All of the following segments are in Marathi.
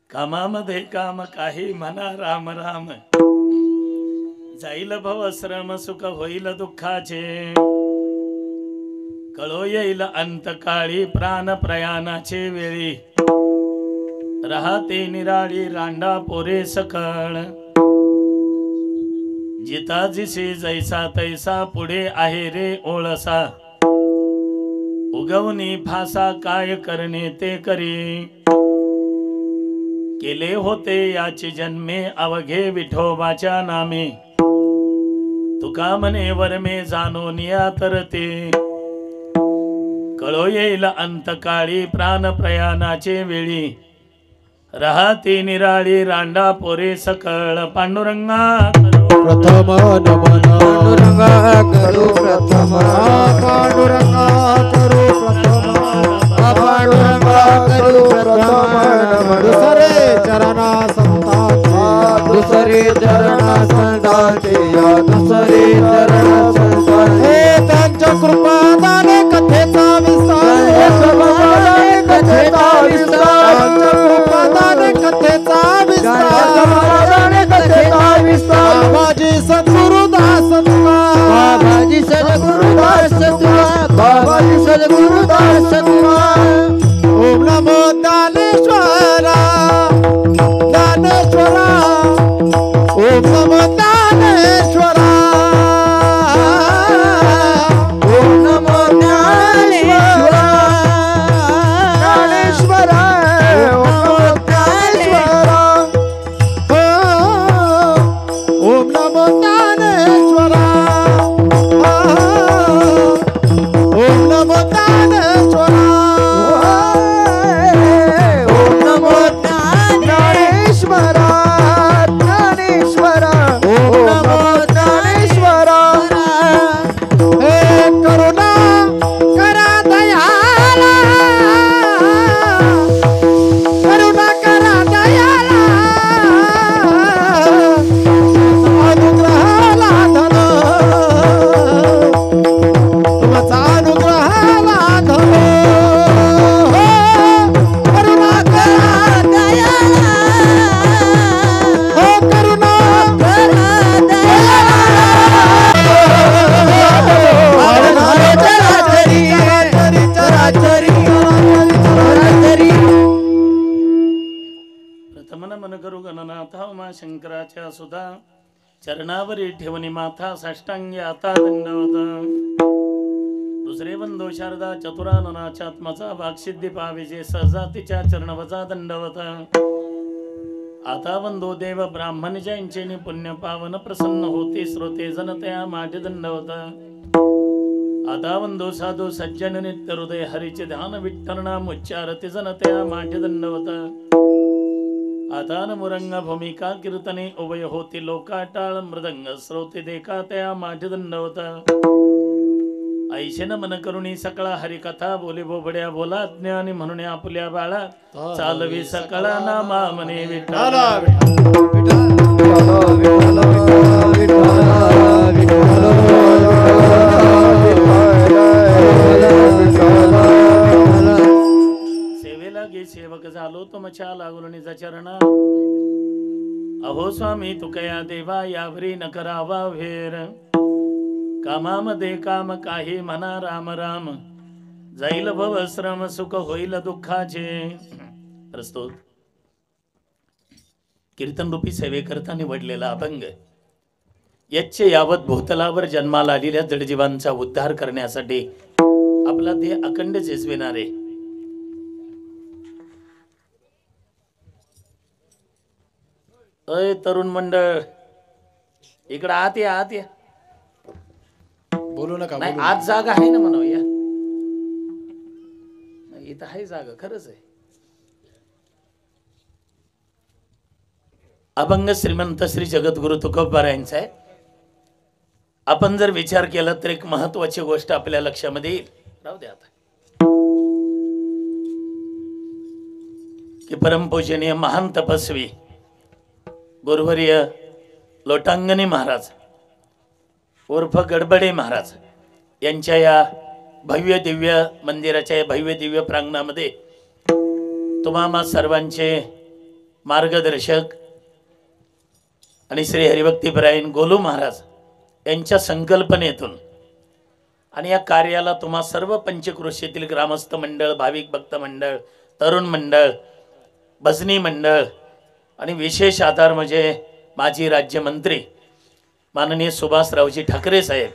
कामामध्ये काम काही म्हणा राम राम, जाईल भव श्रम सुख होईल दुःखाचे, कळो येईल अंतकाळी प्राण प्रयाणाचे वेळी, राहते निराळी रांडा पोरे सकळ, जिता जिसे जैसा तैसा पुढे आहे रे ओळसा, उगवणी फासा काय करणे ते करी, केले होते याचे जन्मे अवघे विठोबाच्या नामे, तुका म्हणे वरमे जाणून या तरते, कळो येईल अंतकाळी प्राण प्रयाणाचे वेळी, राहते निराळी रांडा पोरे सकळ, पांडुरंगा प्रथम नमन, पांडुरंगा करू प्रथम, पांडुरंगा करू प्रथम, पांडुरंगा करू प्रथम नमन, दुसरे चरणा संतांचे, दुसरे चरणा संतांचे, या दुसरे चरणा संतांचे, हे त्यांच्या कृपादाने कथेचा विस्तार, हे समाधाने कथेचा विस्तार, त्यांच्या कृपादाने कथेचा विस्तार, समाधाने कथेचा विस्तार, बाबाजी सद्गुरुदास तुका, बाबाजी सद्गुरुदास तुका, बाबाजी सद्गुरुदास तुका, ओम नमो ज्ञानेश्वरा, ज्ञानेश्वरा, ओम नमो ज्ञानेश्वरा, ओम नमो ज्ञानेश्वरा, ज्ञानेश्वरा, ओम नमो ज्ञानेश्वरा, ओम नमो ज्ञानेश्वरा, ओम नमो ज्ञानेश्वरा, ज्ञानेश्वरा, ओम नमो ज्ञानेश्वरा, हे करुणा करा दयाला, करुणा करा दयाला, अनुग्रहाला धन, तुमचा अनुग्रहाला धन, करुणा करा दयाला, हो करुणा करा दयाला, चराचरी चराचरी चराचरी चराचरी, प्रथम नमन करू गणनाथा उमा शंकराच्या सुधा, चरणावरी ठेवणी माथा साष्टांगी आता दंडवत, दुसरे बंधू शारदा चतुराननाच्या आत्माचा वाक्सिद्धी पाविजे, सहजातीच्या चरणवजा दंडवत, आता बंधू देव ब्राह्मण जैंचे पुण्य पावन प्रसन्न होते, श्रोते जनतया माटे दंडवत, आता बंधू साधू सज्जन नित्य हृदय हरीचे ध्यान विठ्ठल नाम उच्चारते जनतया माटे दंडवत, आता मुरंग भूमिका कीर्तने उभय होती लोकाटाळ मृदंग श्रोते देखा त्या माटे दंडवत, ऐशे मन करुणी सकळा हरिकथा बोले बोबड्या बोला ज्ञानी म्हणून आपुल्या बाळा, चालवी सकळा नामा म्हणे विठ्ठल. अहो स्वामी तुकया देवा यावरी न करावा भेर कामामध्ये काम काही म्हणा राम राम जाईल भव श्रम सुख होईल दुःखाचे. प्रस्तुत कीर्तन रूपी सेवेकरता निवडलेला अभंग यच्चे यावत भूतलावर जन्माला आलेल्या जडजीवांचा उद्धार करण्यासाठी आपला देह अखंड झेजविणारे अय तरुण मंडळ इकडं आत या आत या. बोलू नका. नाही आज जागा आहे ना म्हणा या. इथं आहे जागा खरंच आहे. अभंग श्रीमंत श्री जगद्गुरु तुकोबारायांचा आहे. आपण जर विचार केला तर एक महत्वाची गोष्ट आपल्या लक्षामध्ये येईल. राहू द्या आता की परमपूजनीय महान तपस्वी गुरुवर्य लोटांगणी महाराज उर्फ गडबडे महाराज यांच्या या भव्य दिव्य मंदिराच्या या भव्य दिव्य प्रांगणामध्ये तुम्हा सर्वांचे मार्गदर्शक आणि श्री हरिभक्तीपरायण गोलू महाराज यांच्या संकल्पनेतून आणि या कार्याला तुम्हा सर्व पंचक्रोशीतील ग्रामस्थ मंडळ, भाविक भक्त मंडळ, तरुण मंडळ, भजनी मंडळ आणि विशेष आधार म्हणजे माजी राज्यमंत्री माननीय सुभाषरावजी ठाकरे साहेब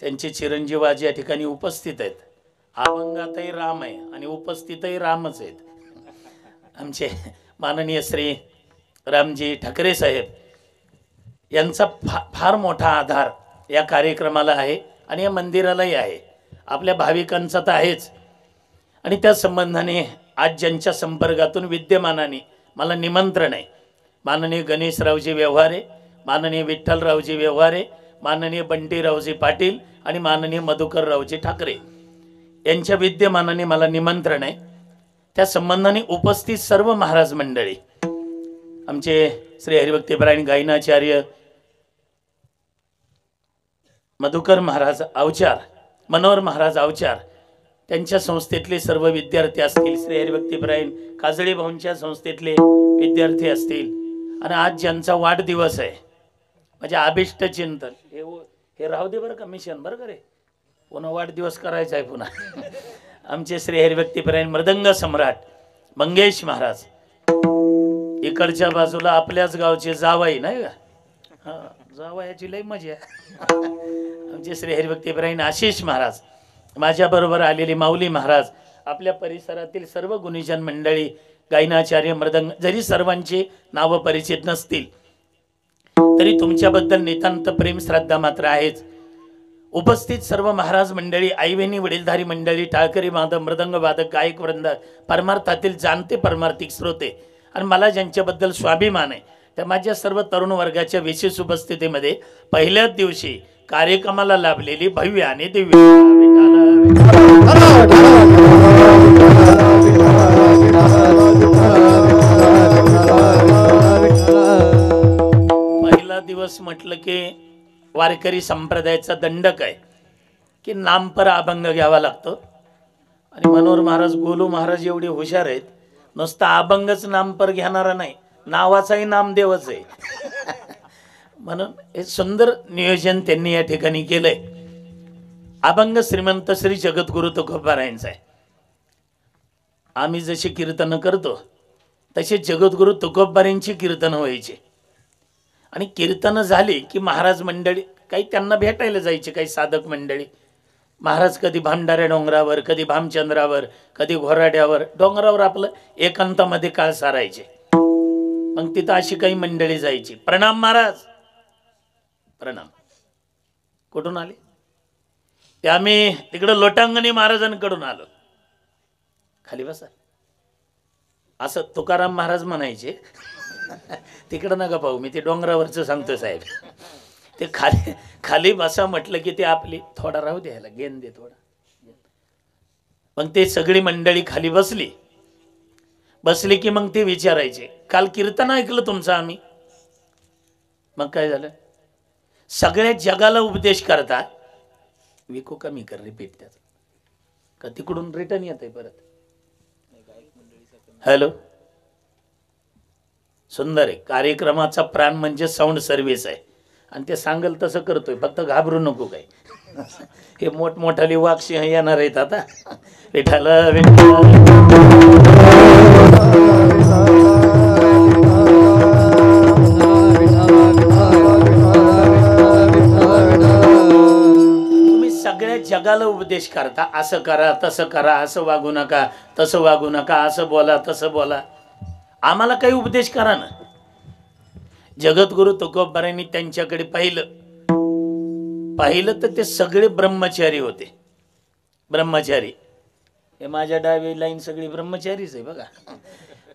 त्यांचे चिरंजीव आज या ठिकाणी उपस्थित आहेत. अभंगातही राम आहे आणि उपस्थितही रामच आहेत. आमचे माननीय श्री रामजी ठाकरे साहेब यांचा फार मोठा आधार या कार्यक्रमाला आहे आणि या मंदिरालाही आहे. आपल्या भाविकांचा तर आहेच आणि त्या संबंधाने आज ज्यांच्या संपर्कातून विद्यमानाने मला निमंत्रण आहे माननीय गणेशरावजी व्यवहारे, माननीय विठ्ठलरावजी व्यवहारे, माननीय बंटीरावजी पाटील आणि माननीय मधुकररावजी ठाकरे यांच्या विद्यमानाने मला निमंत्रण आहे. त्या संबंधाने उपस्थित सर्व महाराज मंडळी आमचे श्री हरिभक्तीपरायण गायनाचार्य मधुकर महाराज अवचार, मनोहर महाराज अवचार त्यांच्या संस्थेतले सर्व विद्यार्थी असतील, श्री हरिभक्तीपरायण काजळी भाऊंच्या संस्थेतले विद्यार्थी असतील आणि आज ज्यांचा वाढदिवस आहे म्हणजे अभिष्ट चिंतन हे राहू दे बरं का मिशन बरं का रे, पुन्हा वाढदिवस करायचा आहे पुन्हा. आमचे श्री हरिभक्तीपरायण मृदंग सम्राट मंगेश महाराज इकडच्या बाजूला आपल्याच गावचे जावाई नाही का, हा जावयाची लई मजा. आमचे श्री हरिभक्तीपरायण आशिष महाराज, माझ्याबरोबर आलेले माऊली महाराज, आपल्या परिसरातील सर्व गुणीजन मंडळी, गायनाचार्य मृदंग, जरी सर्वांची नावं परिचित नसतील तरी तुमच्याबद्दल नितांत प्रेम श्रद्धा मात्र आहेच. उपस्थित सर्व महाराज मंडळी, आईबहिणी, वडीलधारी मंडळी, टाळकरी माधव, मृदंग वादक, गायक वृंद, परमार्थातील जाणते परमार्थिक श्रोते आणि मला ज्यांच्याबद्दल स्वाभिमान आहे त्या माझ्या सर्व तरुण वर्गाच्या विशेष उपस्थितीमध्ये पहिल्याच दिवशी कार्यक्रमाला लाभलेली भव्य आणि दिव्य पहिला दिवस म्हटलं की वारकरी संप्रदायाचा दंडक आहे की नामपर अभंग घ्यावा लागतो आणि मनोहर महाराज, गोलू महाराज एवढे हुशार आहेत, नुसता अभंगच नामपर घेणारा नाही, नावाचाही नामदेवच आहे. म्हणून हे सुंदर नियोजन त्यांनी या ठिकाणी केलंय. अभंग श्रीमंत श्री जगद्गुरु तुकोबारायांचा आहे. आम्ही जशी कीर्तन करतो तसे जगद्गुरु तुकोबारायांची कीर्तन व्हायची आणि कीर्तन झाली की महाराज मंडळी काही त्यांना भेटायला जायचे, काही साधक मंडळी. महाराज कधी भामडाऱ्या डोंगरावर, कधी भामचंद्रावर, कधी घोराड्यावर, डोंगरावर आपलं एकांतामध्ये काळ सारायचे. मग तिथं अशी काही मंडळी जायची. प्रणाम महाराज, प्रणाम. कुठून आले ते? आम्ही तिकडं लोटांगणी महाराजांकडून आलो. खाली बसा असं तुकाराम महाराज म्हणायचे. तिकडं नका पाहू, मी ते डोंगरावरचं सांगतो साहेब. ते खाली खाली बसा म्हटलं की ते आपली थोडा राहू द्यायला गेन दे थोडा. मग ते सगळी मंडळी खाली बसली की मग ते विचारायचे, काल कीर्तन ऐकलं तुमचं आम्ही. मग काय झालं? सगळ्या जगाला उपदेश करता. विको कमी कर, रिपीट त्याचं का तिकडून रिटर्न येत आहे परत. हॅलो, सुंदर आहे. कार्यक्रमाचा प्राण म्हणजे साऊंड सर्व्हिस आहे आणि ते सांगेल तसं करतोय. फक्त घाबरू नको काही. हे मोठमोठाली वाघसिंह येणार आहेत आता. विठाल तुम्ही सगळ्या जगाला उपदेश करता, असं करा तसं करा, असं वागू नका तसं वागू नका, असं बोला तसं बोला. आम्हाला काही उपदेश करा ना. जगद्गुरु तुकोबारायांनी त्यांच्याकडे पाहिलं तर ते सगळे ब्रह्मचारी होते. ब्रह्मचारी, हे माझ्या डावी लाईन सगळी ब्रह्मचारीच आहे बघा.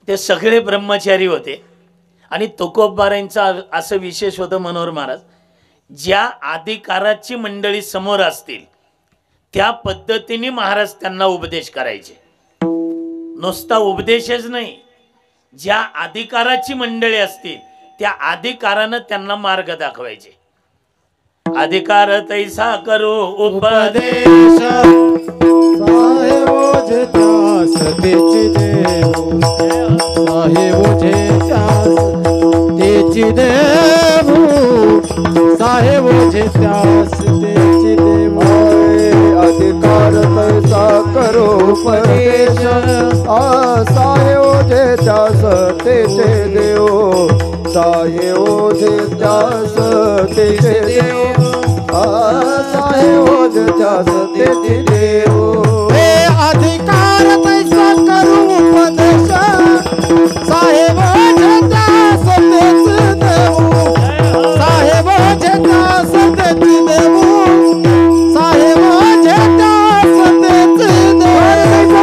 ते सगळे ब्रह्मचारी होते. आणि तुकोबारायांचं असं विशेष होतं मनोहर महाराज, ज्या अधिकाराची मंडळी समोर असतील त्या पद्धतीने महाराज त्यांना उपदेश करायचे. नुसता उपदेशच नाही, ज्या अधिकाराची मंडळी असतील त्या अधिकारानं त्यांना मार्ग दाखवायचे. अधिकार तैसा करो उपदेश, अधिकार तैसा करो उपदेश, साहेब जे त्यास तेचे देव, साहेब जे त्यास तेचे देव, साहेब जे त्यास तेचे देव. अधिकार तैसा करू उपदेश, साहेब जे त्यास तेचे देव, साहेब जे त्यास तेचे देव, साहेब जे त्यास तेचे देव.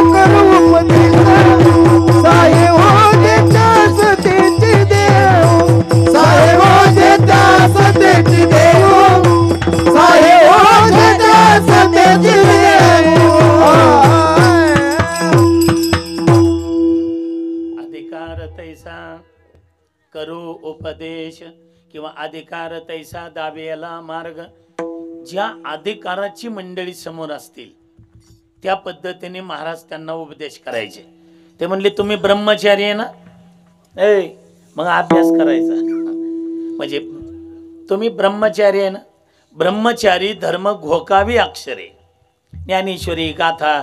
करू उपदेश, साहेब जे त्यास तेचे देव, साहेब जे त्यास तेचे देव, साहेब जे त्यास तेचे देव. अधिकार तैसा करू उपदेश किंवा अधिकार तैसा दाबेला मार्ग. ज्या अधिकाराची मंडळी समोर असतील त्या पद्धतीने महाराज त्यांना उपदेश करायचे. ते म्हणले तुम्ही ब्रह्मचारी आहे ना, मग अभ्यास करायचा. म्हणजे तुम्ही ब्रह्मचारी आहे ना, ब्रह्मचारी धर्म घोकावी अक्षरे, ज्ञानेश्वरी गाथा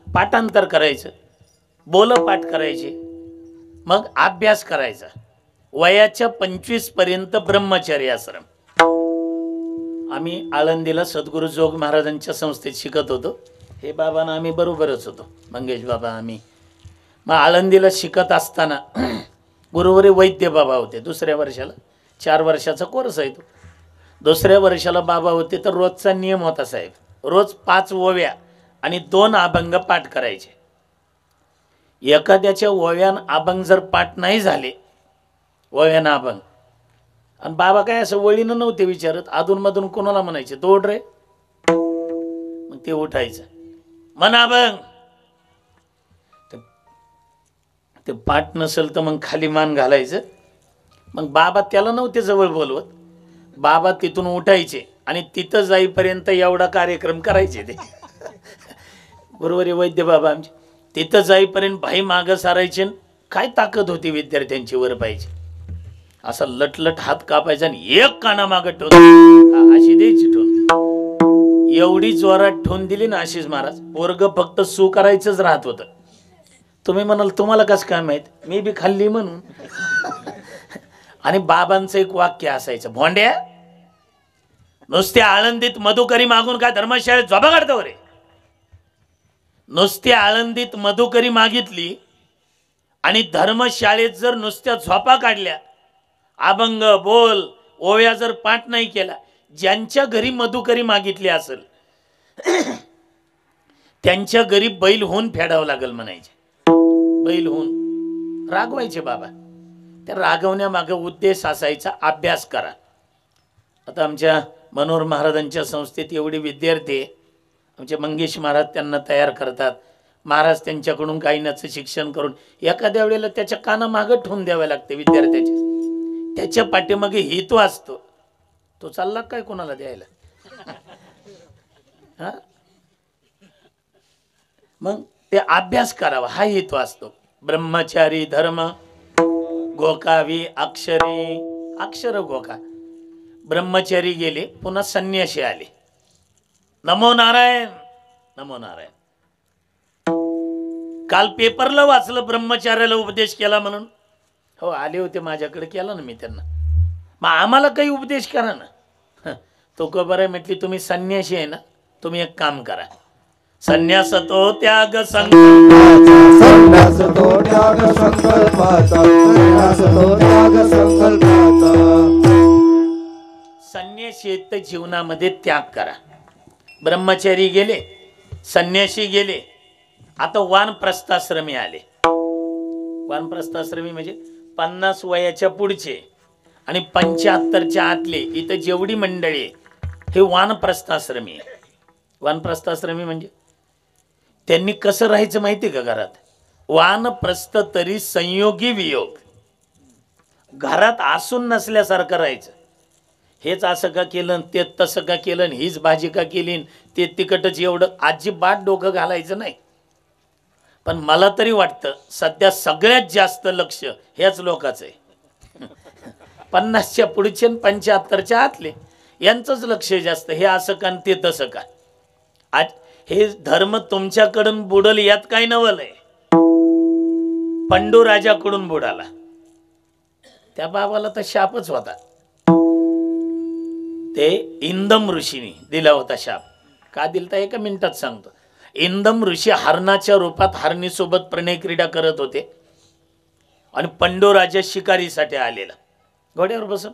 पाठांतर करायचं, बोलपाठ करायचे, मग अभ्यास करायचा. वयाच्या 25 पर्यंत ब्रह्मचारी आश्रम. आम्ही आळंदीला सद्गुरू जोग महाराजांच्या संस्थेत शिकत होतो. हे बाबा ना आम्ही बरोबरच होतो, मंगेश बाबा आम्ही. मग आळंदीला शिकत असताना गुरुवारी वैद्य बाबा होते. दुसऱ्या वर्षाला 4 वर्षाचा कोर्स आहे तो. दुसऱ्या वर्षाला बाबा होते. तर रोजचा नियम होता साहेब, रोज 5 ओव्या आणि 2 अभंग पाठ करायचे. एखाद्याच्या ओव्यान अभंग जर पाठ नाही झाले, ओव्यानं अभंग, आणि बाबा काय असं वळीनं नव्हते विचारत, अधूनमधून कोणाला म्हणायचे तोड रे, मग ते उठायचं म्हणा अभंग. ते पाठ नसेल तर मग खाली मान घालायचं. मग बाबा त्याला नव्हते जवळ बोलवत. बाबा तिथून उठायचे आणि तिथं जाईपर्यंत एवढा कार्यक्रम करायचे ते. बरोबर वैद्य बाबा आमचे. तिथं जाईपर्यंत भाई मागं सारायचे. काय ताकद होती विद्यार्थ्यांची वर पाहिजे. असा लटलट हात कापायचा आणि एक काना मागं ठेवून अशी द्यायची ठेवून. एवढी जोरात ठेवून दिली ना आशिष महाराज, पोरग फक्त सू करायचंच राहत होतं. तुम्ही म्हणाल तुम्हाला कसं काय माहित, मी बी खाल्ली म्हणून. आणि बाबांचं एक वाक्य असायचं, भोंड्या नुसत्या आळंदीत मधुकरी मागून काय धर्मशाळेत झोपा काढतो रे. नुसत्या आळंदीत मधुकरी मागितली आणि धर्मशाळेत जर नुसत्या झोपा काढल्या, अभंग बोल ओव्या जर पाठ नाही केला, ज्यांच्या घरी मधुकरी मागितली असेल त्यांच्या घरी बैल होऊन फेडावं लागल म्हणायचे. बैल होऊन रागवायचे बाबा. त्या रागवण्यामागे उद्देश असायचा अभ्यास करा. आता आमच्या मनोहर महाराजांच्या संस्थेत एवढे विद्यार्थी, आमचे मंगेश महाराज त्यांना तयार करतात. महाराज त्यांच्याकडून गायनाचं शिक्षण करून एखाद्या वेळेला त्याच्या कानामागं ठेवून द्यावे लागते विद्यार्थ्याचे. त्याच्या पाठीमागे हेतू असतो, तो चालला काय कोणाला द्यायला. हा, मग ते अभ्यास करावा हा हेतू असतो. ब्रह्मचारी धर्म घोकावी अक्षरी, अक्षर घोका. ब्रह्मचारी गेले, पुन्हा संन्यासी आले. नमो नारायण, नमो नारायण. काल पेपरला वाचलं ब्रह्मचार्याला उपदेश केला म्हणून. हो आले होते माझ्याकडे, केला ना मी त्यांना. मग आम्हाला काही उपदेश करा ना. तो का बरं म्हटली, तुम्ही संन्यासी आहे ना, तुम्ही एक काम करा. संन्यास तो त्याग संन्यास तो त्याग संकल्पाचा, संन्यास तो त्याग संकल्पाचा. संन्यासी जीवनामध्ये त्याग करा. ब्रह्मचारी गेले, संन्यासी गेले, आता वानप्रस्थाश्रमी आले. वानप्रस्थाश्रमी म्हणजे 50 वयाच्या पुढचे आणि 75च्या आतले, इथं जेवढी मंडळी आहे हे वानप्रस्थाश्रमी आहे. वानप्रस्थाश्रमी म्हणजे त्यांनी कसं राहायचं माहिती का घरात? वानप्रस्थ तरी संयोगी वियोग. घरात असून नसल्यासारखं राहायचं. हेच असं का केलं, ते तसं का केलं, हीच भाजी का केली, ते तिकटच एवढं, अजिबात डोकं घालायचं नाही. पण मला तरी वाटतं सध्या सगळ्यात जास्त लक्ष ह्याच लोकांचं आहे. 50च्या पुढचे आणि 75च्या आतले यांचंच लक्ष जास्त. हे असं का ते तसं का. आज हे धर्म तुमच्याकडून बुडल यात काय नवल आहे. पंडू राजाकडून बुडाला. त्या बाबाला तर शापच होता. ते इंदम ऋषीने दिला होता शाप. का दिलता एका मिनिटात सांगतो. इंदम ऋषी हरणाच्या रूपात हरणीसोबत प्रणय क्रीडा करत होते आणि पंडू राजा शिकारीसाठी आलेला घोड्यावर बसून.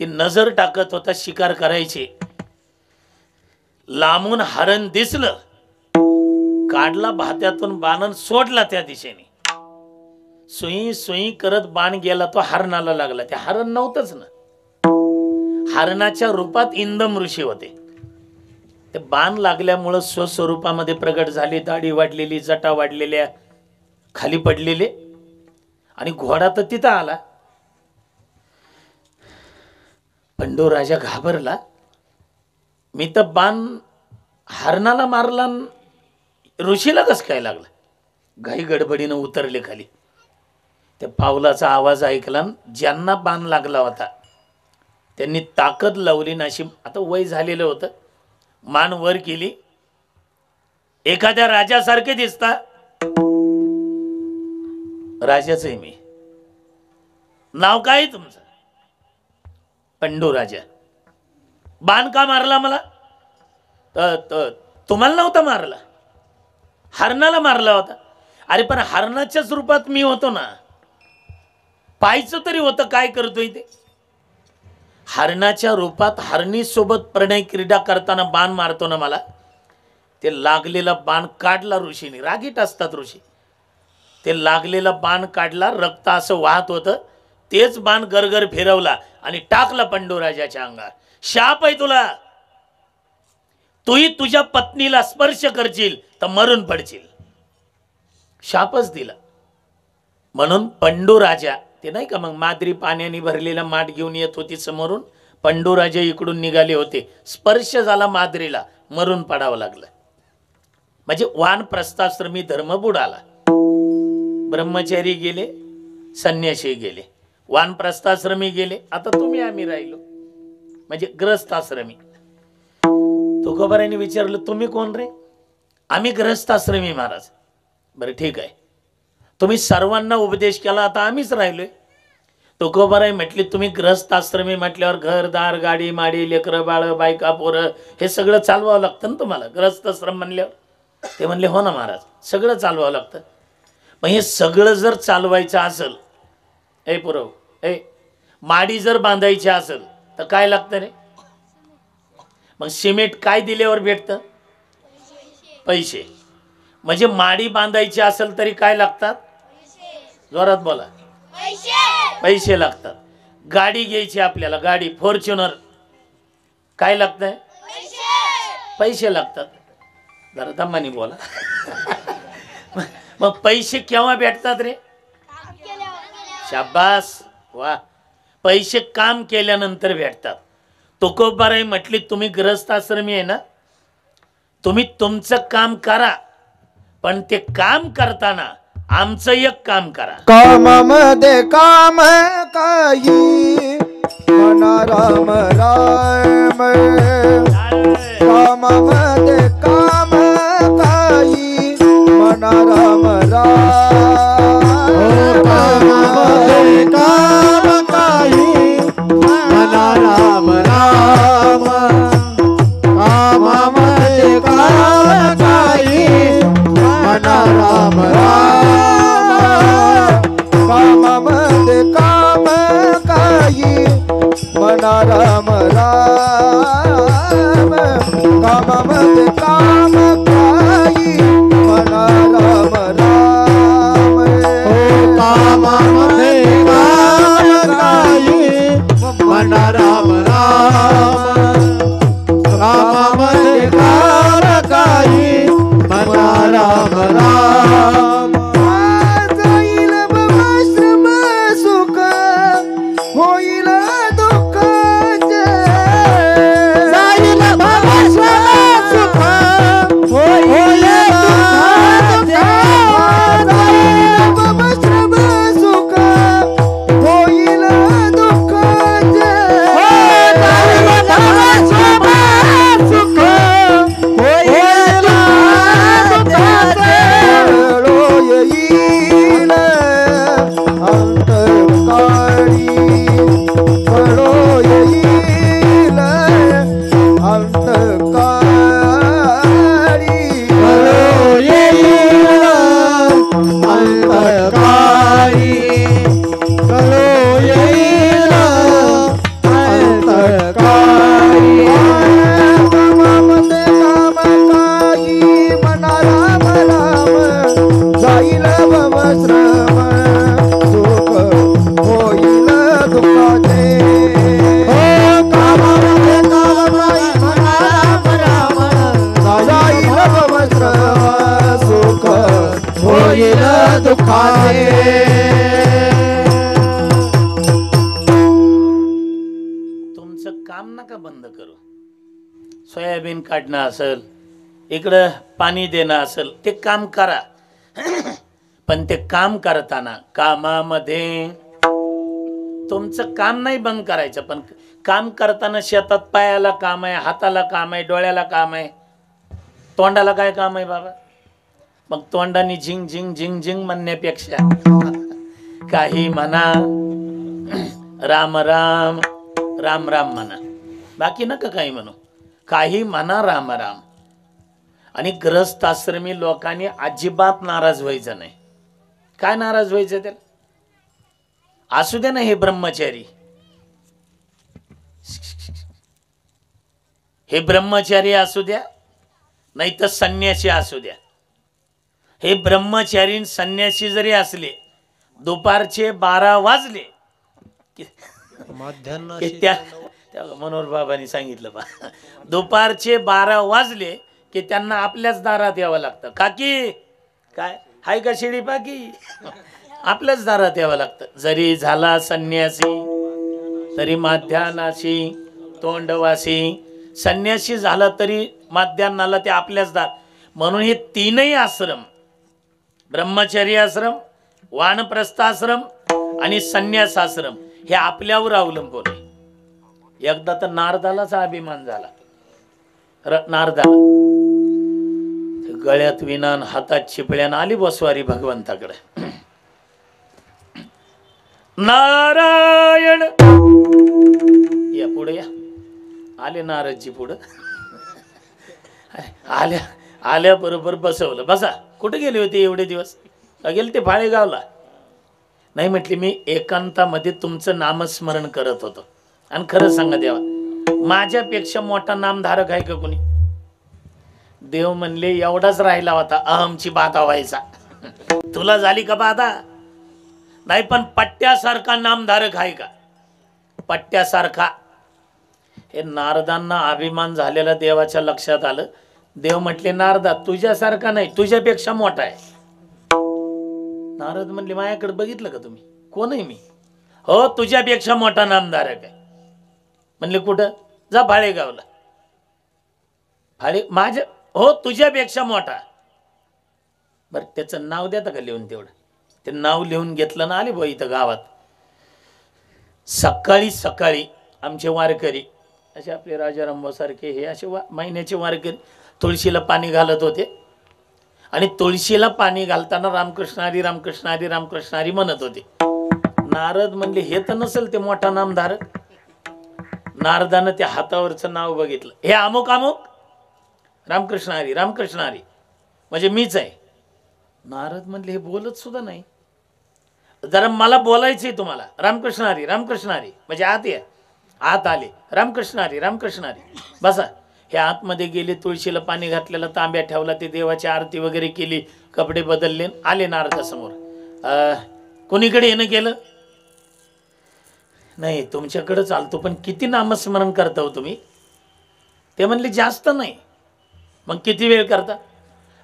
ती नजर टाकत होता शिकार करायची. लांबून हरण दिसलं, काढला भात्यातून बाण सोडला त्या दिशेने. सुई सुई करत बाण गेला, तो हरणाला लागला. ते हरण नव्हतंच ना, हरणाच्या रूपात इंदम ऋषी होते. ते बाण लागल्यामुळं स्वस्वरूपामध्ये प्रगट झाले. दाढी वाढलेली, जटा वाढलेल्या, खाली पडलेले, आणि घोडा तर तिथं आला. पंडू राजा घाबरला. मी तर बाण हरणाला मारला, ऋषीला कस काय लागला. घाई गडबडीनं उतरले खाली. त्या पावलाचा आवाज ऐकला. ज्यांना बाण लागला होता त्यांनी ताकद लावली. नशीब आता वय झालेलं होतं. मान वर केली. एखाद्या राजासारखे दिसता. राजाच आहे मी. नाव काय आहे तुमचं? पंडू राजा. बाण का मारला मला? तुम्हाला नव्हता मारला, हरणाला मारला होता. अरे पण हरणाच्याच रूपात मी होतो ना. पाहायचं तरी होतं काय करतोय ते. हरणाच्या रूपात हरणीसोबत प्रणय क्रीडा करताना बाण मारतो ना मला. ते लागलेला बाण काढला ऋषीने. रागीट असतात ऋषी. ते लागलेला बाण काढला. रक्त असं वाहत होतं. तेच बाण गरगर फिरवला आणि टाकला पंडू राजाच्या अंगावर. शाप आहे तुला. तूही तुझ्या पत्नीला स्पर्श करशील तर मरून पडशील. शापच दिला. म्हणून पंडू राजा, ते नाही का मग माद्री पाण्याने भरलेला माठ घेऊन येत होती समोरून. पंडू राजा इकडून निघाले होते. स्पर्श झाला माद्रीला, मरून पडावं लागलं. म्हणजे वानप्रस्थाश्रमी धर्म बुडाला. ब्रह्मचारी गेले, संन्यासी गेले, वानप्रस्थाश्रमी गेले. आता तुम्ही आम्ही राहिलो म्हणजे ग्रहस्थाश्रमी. तुकोबारायांनी विचारलं, तुम्ही कोण रे? आम्ही ग्रहस्थाश्रमी महाराज. बरं ठीक आहे, तुम्ही सर्वांना उपदेश केला, आता आम्हीच राहिलोय. तुकोबाराय म्हटले, तुम्ही ग्रहस्थाश्रमी म्हटल्यावर घरदार, गाडी माडी, लेकरं बाळ, बायका, पोरं हे सगळं चालवावं लागतं ना तुम्हाला ग्रहस्थाश्रम म्हणल्यावर. ते म्हणले हो ना महाराज, सगळं चालवावं लागतं. मग हे सगळं जर चालवायचं असेल, ए पुरव, ए माडी जर बांधायची असेल तर काय लागतं रे? मग सिमेंट काय दिल्यावर भेटतं? पैसे. म्हणजे माडी बांधायची असेल तरी काय लागतात? जोरात बोला. पैसे लागतात. गाडी घ्यायची आपल्याला, गाडी फॉर्च्युनर, काय लागतंय? पैसे लागतात. जरा दमानी बोला. मग पैसे केव्हा भेटतात रे? शाबास, वा. पैसे काम केल्यानंतर भेटतात. तुकोबाराय म्हटली, तुम्ही ग्रहस्थाश्रमी आहे ना, तुम्ही तुमचं काम करा, पण ते काम करताना आमचं एक काम करा. कामामध्ये काम काही म्हणा राम राम. कामामध्ये काम काही म्हणा राम राम. कामामध्ये काम काही म्हणा राम राम. कामामध्ये काम काही म्हणा राम राम. कामामध्ये काम काही म्हणा राम राम. कामामध्ये काम काही म्हणा राम राम. कामामध्ये काम काही म्हणा राम राम. कामामध्ये काम काही म्हणा राम राम. जाईल भवाश्रम सुख होईल दुःखाचे. जाईल भवाश्रम सुख होईल दुःखाचे. जाईल भवाश्रम सुख होईल दुःखाचे. जाईल भवाश्रम सुख होईल दुःखाचे. वेळो येईल अंतकाळी. वेळो येईल अंतकाळी. हलो येईल अंतकाळी. हलो येईल अंतकाळी. कामामध्ये काम काही म्हणा राम राम. जाईल भवश्रम सुख होईल दुःखाचे. कामामध्ये काम नाही म्हणा राम राम. जाईल भवश्रम सुख होईल दुःखाचे. तुमचं काम नका बंद करू. सोयाबीन काढणं असेल, इकडं पाणी देणं असेल, ते काम करा. पण ते काम करताना कामामध्ये तुमचं काम नाही बंद करायचं. पण काम करताना शेतात पायाला काम आहे, हाताला काम आहे, डोळ्याला काम आहे, तोंडाला काय काम आहे बाबा. मग तोंडाने झिंग झिंग झिंग झिंग म्हणण्यापेक्षा काही म्हणा, राम राम राम राम म्हणा. बाकी नका काही म्हणू, काही म्हणा राम राम. आणि ग्रहस्थाश्रमी लोकांनी अजिबात नाराज व्हायचं नाही. काय नाराज व्हायचं त्याला? असू द्या ना हे ब्रह्मचारी, हे ब्रह्मचारी असू द्या, नाही तर संन्यासी असू द्या. हे ब्रह्मचारी संन्यासी जरी असले, दुपारचे 12 वाजले की त्या मनोहर बाबांनी सांगितलं बा, दुपारचे 12 वाजले की त्यांना आपल्याच दारात यावं लागतं. काकी काय हाय का शिडी पाकी, आपल्याच दारात यावं लागतं. जरी झाला संन्यासी तरी माध्यानाशी तोंडवासी. संन्यासी झाला तरी माध्यान्नाला ते आपल्याच दार. म्हणून हे तीनही आश्रम, ब्रह्मचर्य आश्रम, वानप्रस्थाश्रम आणि संन्यासाश्रम, हे आपल्यावर अवलंबून आहे. एकदा तर नारदालाचा अभिमान झाला. नारदाला गळ्यात विनान हातात चिपळ्यान आली बसवारी भगवंताकडे. नारायण या पुढे या. आले नारदजी पुढं. आल्या बरोबर बसवलं. बसा. कुठे गेले होते एवढे दिवस? गेले ते फाळेगावला. नाही म्हटले मी एकांतामध्ये तुमचं नामस्मरण करत होतो. आणि खरं सांगा देवा, माझ्यापेक्षा मोठा नामधारक आहे का कोणी? देव म्हणले एवढाच राहिला होता अहमची बाधा व्हायचा. तुला झाली का बाधा? नाही, पण पट्ट्यासारखा नामधारक आहे का? पट्ट्यासारखा. हे नारदांना अभिमान झालेला देवाच्या लक्षात आलं. देव म्हटले नारदा तुझ्यासारखा नाही, तुझ्यापेक्षा मोठा आहे. नारद म्हणले माझ्याकडे बघितलं का तुम्ही? कोण आहे मी? हो तुझ्यापेक्षा मोठा नामधारक आहे. म्हणले कुठं? जा फाळेगावला. माझ्या हो तुझ्यापेक्षा मोठा. बरं त्याचं नाव द्या का लिहून तेवढं. ते नाव लिहून घेतलं ना आले भाऊ इथं गावात. सकाळी सकाळी आमचे वारकरी असे आपले राजारामभाऊ सारखे हे असे महिन्याचे वारकरी तुळशीला पाणी घालत होते आणि तुळशीला पाणी घालताना रामकृष्ण हरी रामकृष्ण हरी रामकृष्ण हरी म्हणत होते. नारद म्हणले हे तर नसेल ते मोठा नामधारक. नारदानं त्या हातावरचं नाव बघितलं, हे अमुक अमुक रामकृष्ण हरी रामकृष्ण हरी म्हणजे मीच आहे. नारद म्हणले हे बोलत सुद्धा नाही. जरा मला बोलायचंय तुम्हाला. रामकृष्ण हरी रामकृष्ण हरी म्हणजे आत या. आत आले. रामकृष्ण हरी रामकृष्ण हरी बसा. हे आतमध्ये गेले, तुळशीला पाणी घातलेलं तांब्या ठेवला, ते देवाची आरती वगैरे केली, कपडे बदलले, आले नारदासमोर. कोणीकडे येणं केलं नाही, तुमच्याकडे चालतो, पण किती नामस्मरण करता हो तुम्ही? ते म्हणले जास्त नाही. मग किती वेळ करता?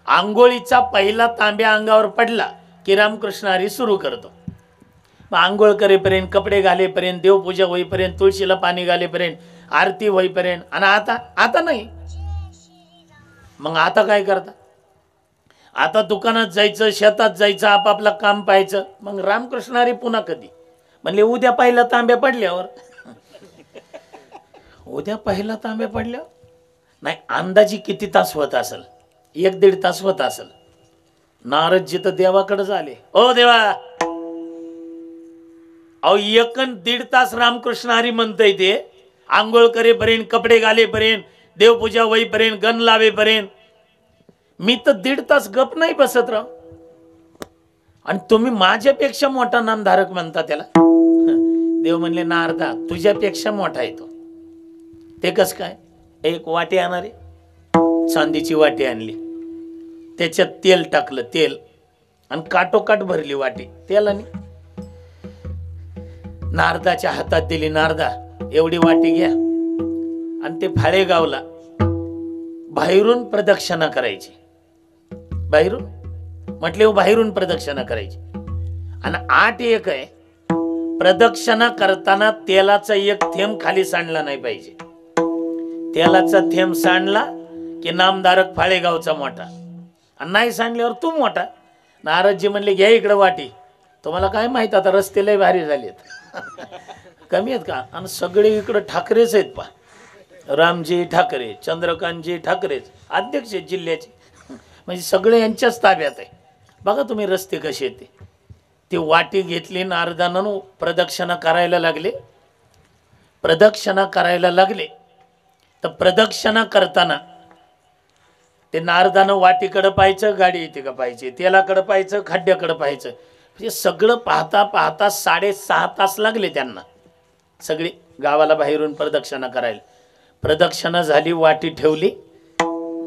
आंघोळीचा पहिला तांब्या अंगावर पडला की रामकृष्ण हरी सुरू करतो. मग आंघोळ करेपर्यंत, कपडे घालेपर्यंत, देवपूजा होईपर्यंत, तुळशीला पाणी घालेपर्यंत, आरती होईपर्यंत. आणि आता नाही. मग आता काय करता? आता दुकानात जायचं, शेतात जायचं, आपापलं काम पाहायचं. मग रामकृष्ण हरी पुन्हा कधी? म्हणले उद्या पहिला तांब्या पडल्यावर. उद्या पहिला तांब्या पडल्यावर नाही, अंदाजी किती तास होत असेल? 1-1.5 तास होत असेल. नारदजी तर देवाकडे झाले. ओ देवा, अहो 1-1.5 तास रामकृष्ण हरी म्हणतय ते. आंघोळ करेपर्यंत, कपडे घालेपर्यंत, देवपूजा होईपर्यंत, गण लावेपर्यंत. मी तर 1.5 तास गप नाही बसत राव. आणि तुम्ही माझ्यापेक्षा मोठा नामधारक म्हणता त्याला. देव म्हणले नारदा तुझ्यापेक्षा मोठा आहे तो. ते कस काय? एक वाटी आणणारे, चांदीची वाटी आणली, त्याच्यात तेल टाकलं, तेल आणि काटोकाट भरली वाटी तेलाने. नारदाच्या हातात दिली. नारदा एवढी वाटी घ्या आणि ते फाळेगावला बाहेरून प्रदक्षिणा करायची. बाहेरून म्हटले हो, बाहेरून प्रदक्षिणा करायची. आणि 8-1 आहे, प्रदक्षिणा करताना तेलाचा एक थेंब खाली सांडला नाही पाहिजे. तेलाचा थेंब सांडला की नामधारक फाळेगावचा मोठा, आणि नाही सांडल्यावर तू मोठा. नारदजी म्हणले घ्या इकडे वाटी. तुम्हाला काय माहित, आता रस्ते लय भारी झालेत. कमी आहेत का? आणि सगळे इकडे ठाकरेच आहेत पा. रामजी ठाकरे, चंद्रकांतजी ठाकरेच अध्यक्ष आहेत जिल्ह्याचे. म्हणजे सगळे यांच्याच ताब्यात आहे. बघा तुम्ही रस्ते कसे आहेत. ती वाटी घेतली नारदानं, प्रदक्षिणा करायला लागले. प्रदक्षिणा करायला लागले तर प्रदक्षिणा करताना ते नारदानं वाटीकडं पाहायचं, गाडी येते का पाहायची, तेलाकडं पाहायचं, खड्ड्याकडं पाहायचं. म्हणजे सगळं पाहता पाहता 6.5 तास लागले त्यांना. सगळे गावाला बाहेरून प्रदक्षिणा करायला. प्रदक्षिणा झाली, वाटी ठेवली.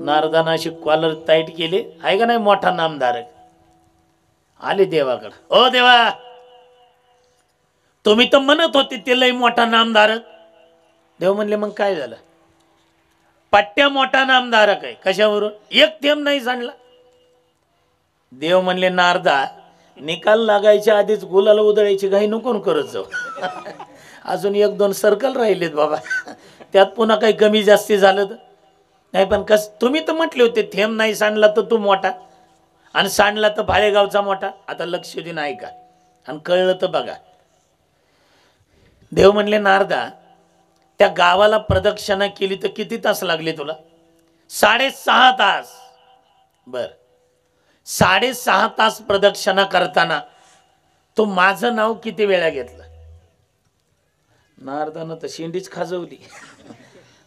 नारदानं अशी कॉलर टाईट केली. आहे का नाही मोठा नामधारक? आले देवाकडं. ओ देवा, तुम्ही तर म्हणत होते ते लय मोठा नामधारक. देव म्हणले मग काय झालं? पट्ट्या मोठा नामधारक आहे. कशावरून? एक थेंब नाही सांडला. देव म्हणले नारदा, निकाल लागायच्या आधीच गुलाला उधळायची घाई नको करत जाऊ. अजून 1-2 सर्कल राहिलेत बाबा, त्यात पुन्हा काही कमी जास्ती झालं तर नाही. पण तुम्ही तर म्हटले होते थेंब नाही सांडला तर तू मोठा, आणि सांडला तर फाळेगावचा मोठा. आता लक्ष देऊन ऐका आणि कळलं तर बघा. देव म्हणले नारदा, त्या गावाला प्रदक्षिणा केली तर किती तास लागले तुला? 6.5 तास. बर, 6.5 तास प्रदक्षिणा करताना तो माझं नाव किती वेळा घेतलं? नारदानं तर शेंडीच खाजवली.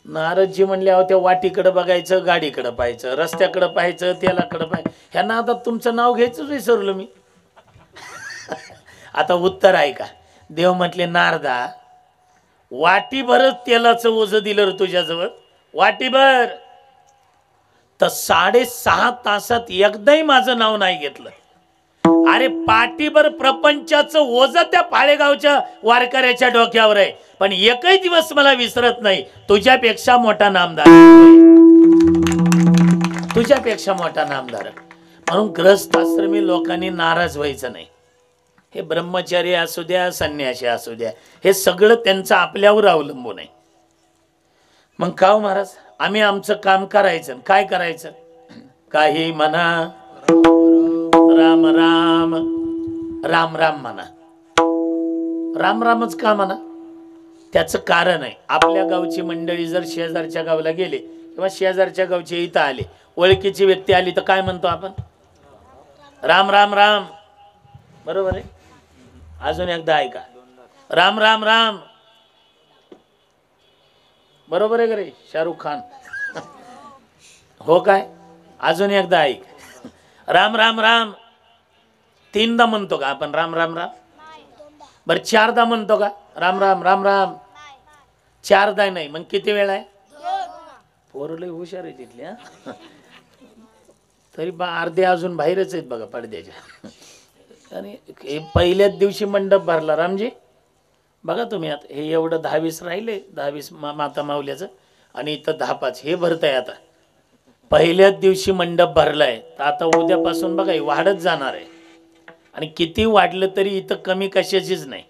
नारदजी म्हणले अहो त्या वाटीकडे बघायचं, गाडीकडे पाहायचं, रस्त्याकडे पाहायचं, तेलाकडे पाहायचं. ह्यांना आता तुमचं नाव घ्यायचंच विसरलो मी. आता उत्तर आहे का? देव म्हटले नारदा, वाटीभरच तेलाचं ओझं दिलं रे तुझ्याजवळ, वाटीभर. तर 6.5 तासात एकदाही माझं नाव नाही घेतलं. अरे पाठीभर प्रपंचाचं ओझं त्या फाळेगावच्या वारकऱ्याच्या डोक्यावर आहे, पण एकही दिवस मला विसरत नाही. तुझ्यापेक्षा मोठा नामधारक, तुझ्यापेक्षा मोठा नामधारक. म्हणून ग्रहस्थाश्रमी लोकांनी नाराज व्हायचं नाही. हे ब्रह्मचारी असू द्या, संन्यासी असू द्या, हे सगळं त्यांचं आपल्यावर अवलंबून आहे. मग का हो महाराज, आम्ही आमचं काम करायचं. काय करायचं? काही म्हणा राम राम राम राम म्हणा. राम रामच का म्हणा? त्याचं कारण आहे. आपल्या गावची मंडळी जर शेजारच्या गावाला गेले किंवा शेजारच्या गावचे इथं आले, ओळखीची व्यक्ती आली तर काय म्हणतो आपण? राम राम राम. बरोबर आहे. अजून एकदा ऐका, राम राम राम. बरोबर आहे का रे शाहरुख खान? हो काय? अजून एकदा ऐक, राम राम राम. तीनदा म्हणतो का आपण राम राम राम? बरं चारदा म्हणतो का राम राम राम राम? चारदा नाही, मग किती वेळा आहे? पोरं लय हुशार आहे तिथल्या, तरी अर्धे अजून बाहेरच आहेत बघा पडद्याच्या. आणि पहिल्याच दिवशी मंडप भरला रामजी. बघा तुम्ही आता हे एवढं 10-20 राहिले, 10-20 माता माऊल्याचं, आणि इथं 10-5 हे भरतंय. आता पहिल्याच दिवशी मंडप भरलाय, तर आता उद्यापासून बघा हे वाढत जाणार आहे. आणि किती वाढलं तरी इथं कमी कशाचीच नाही.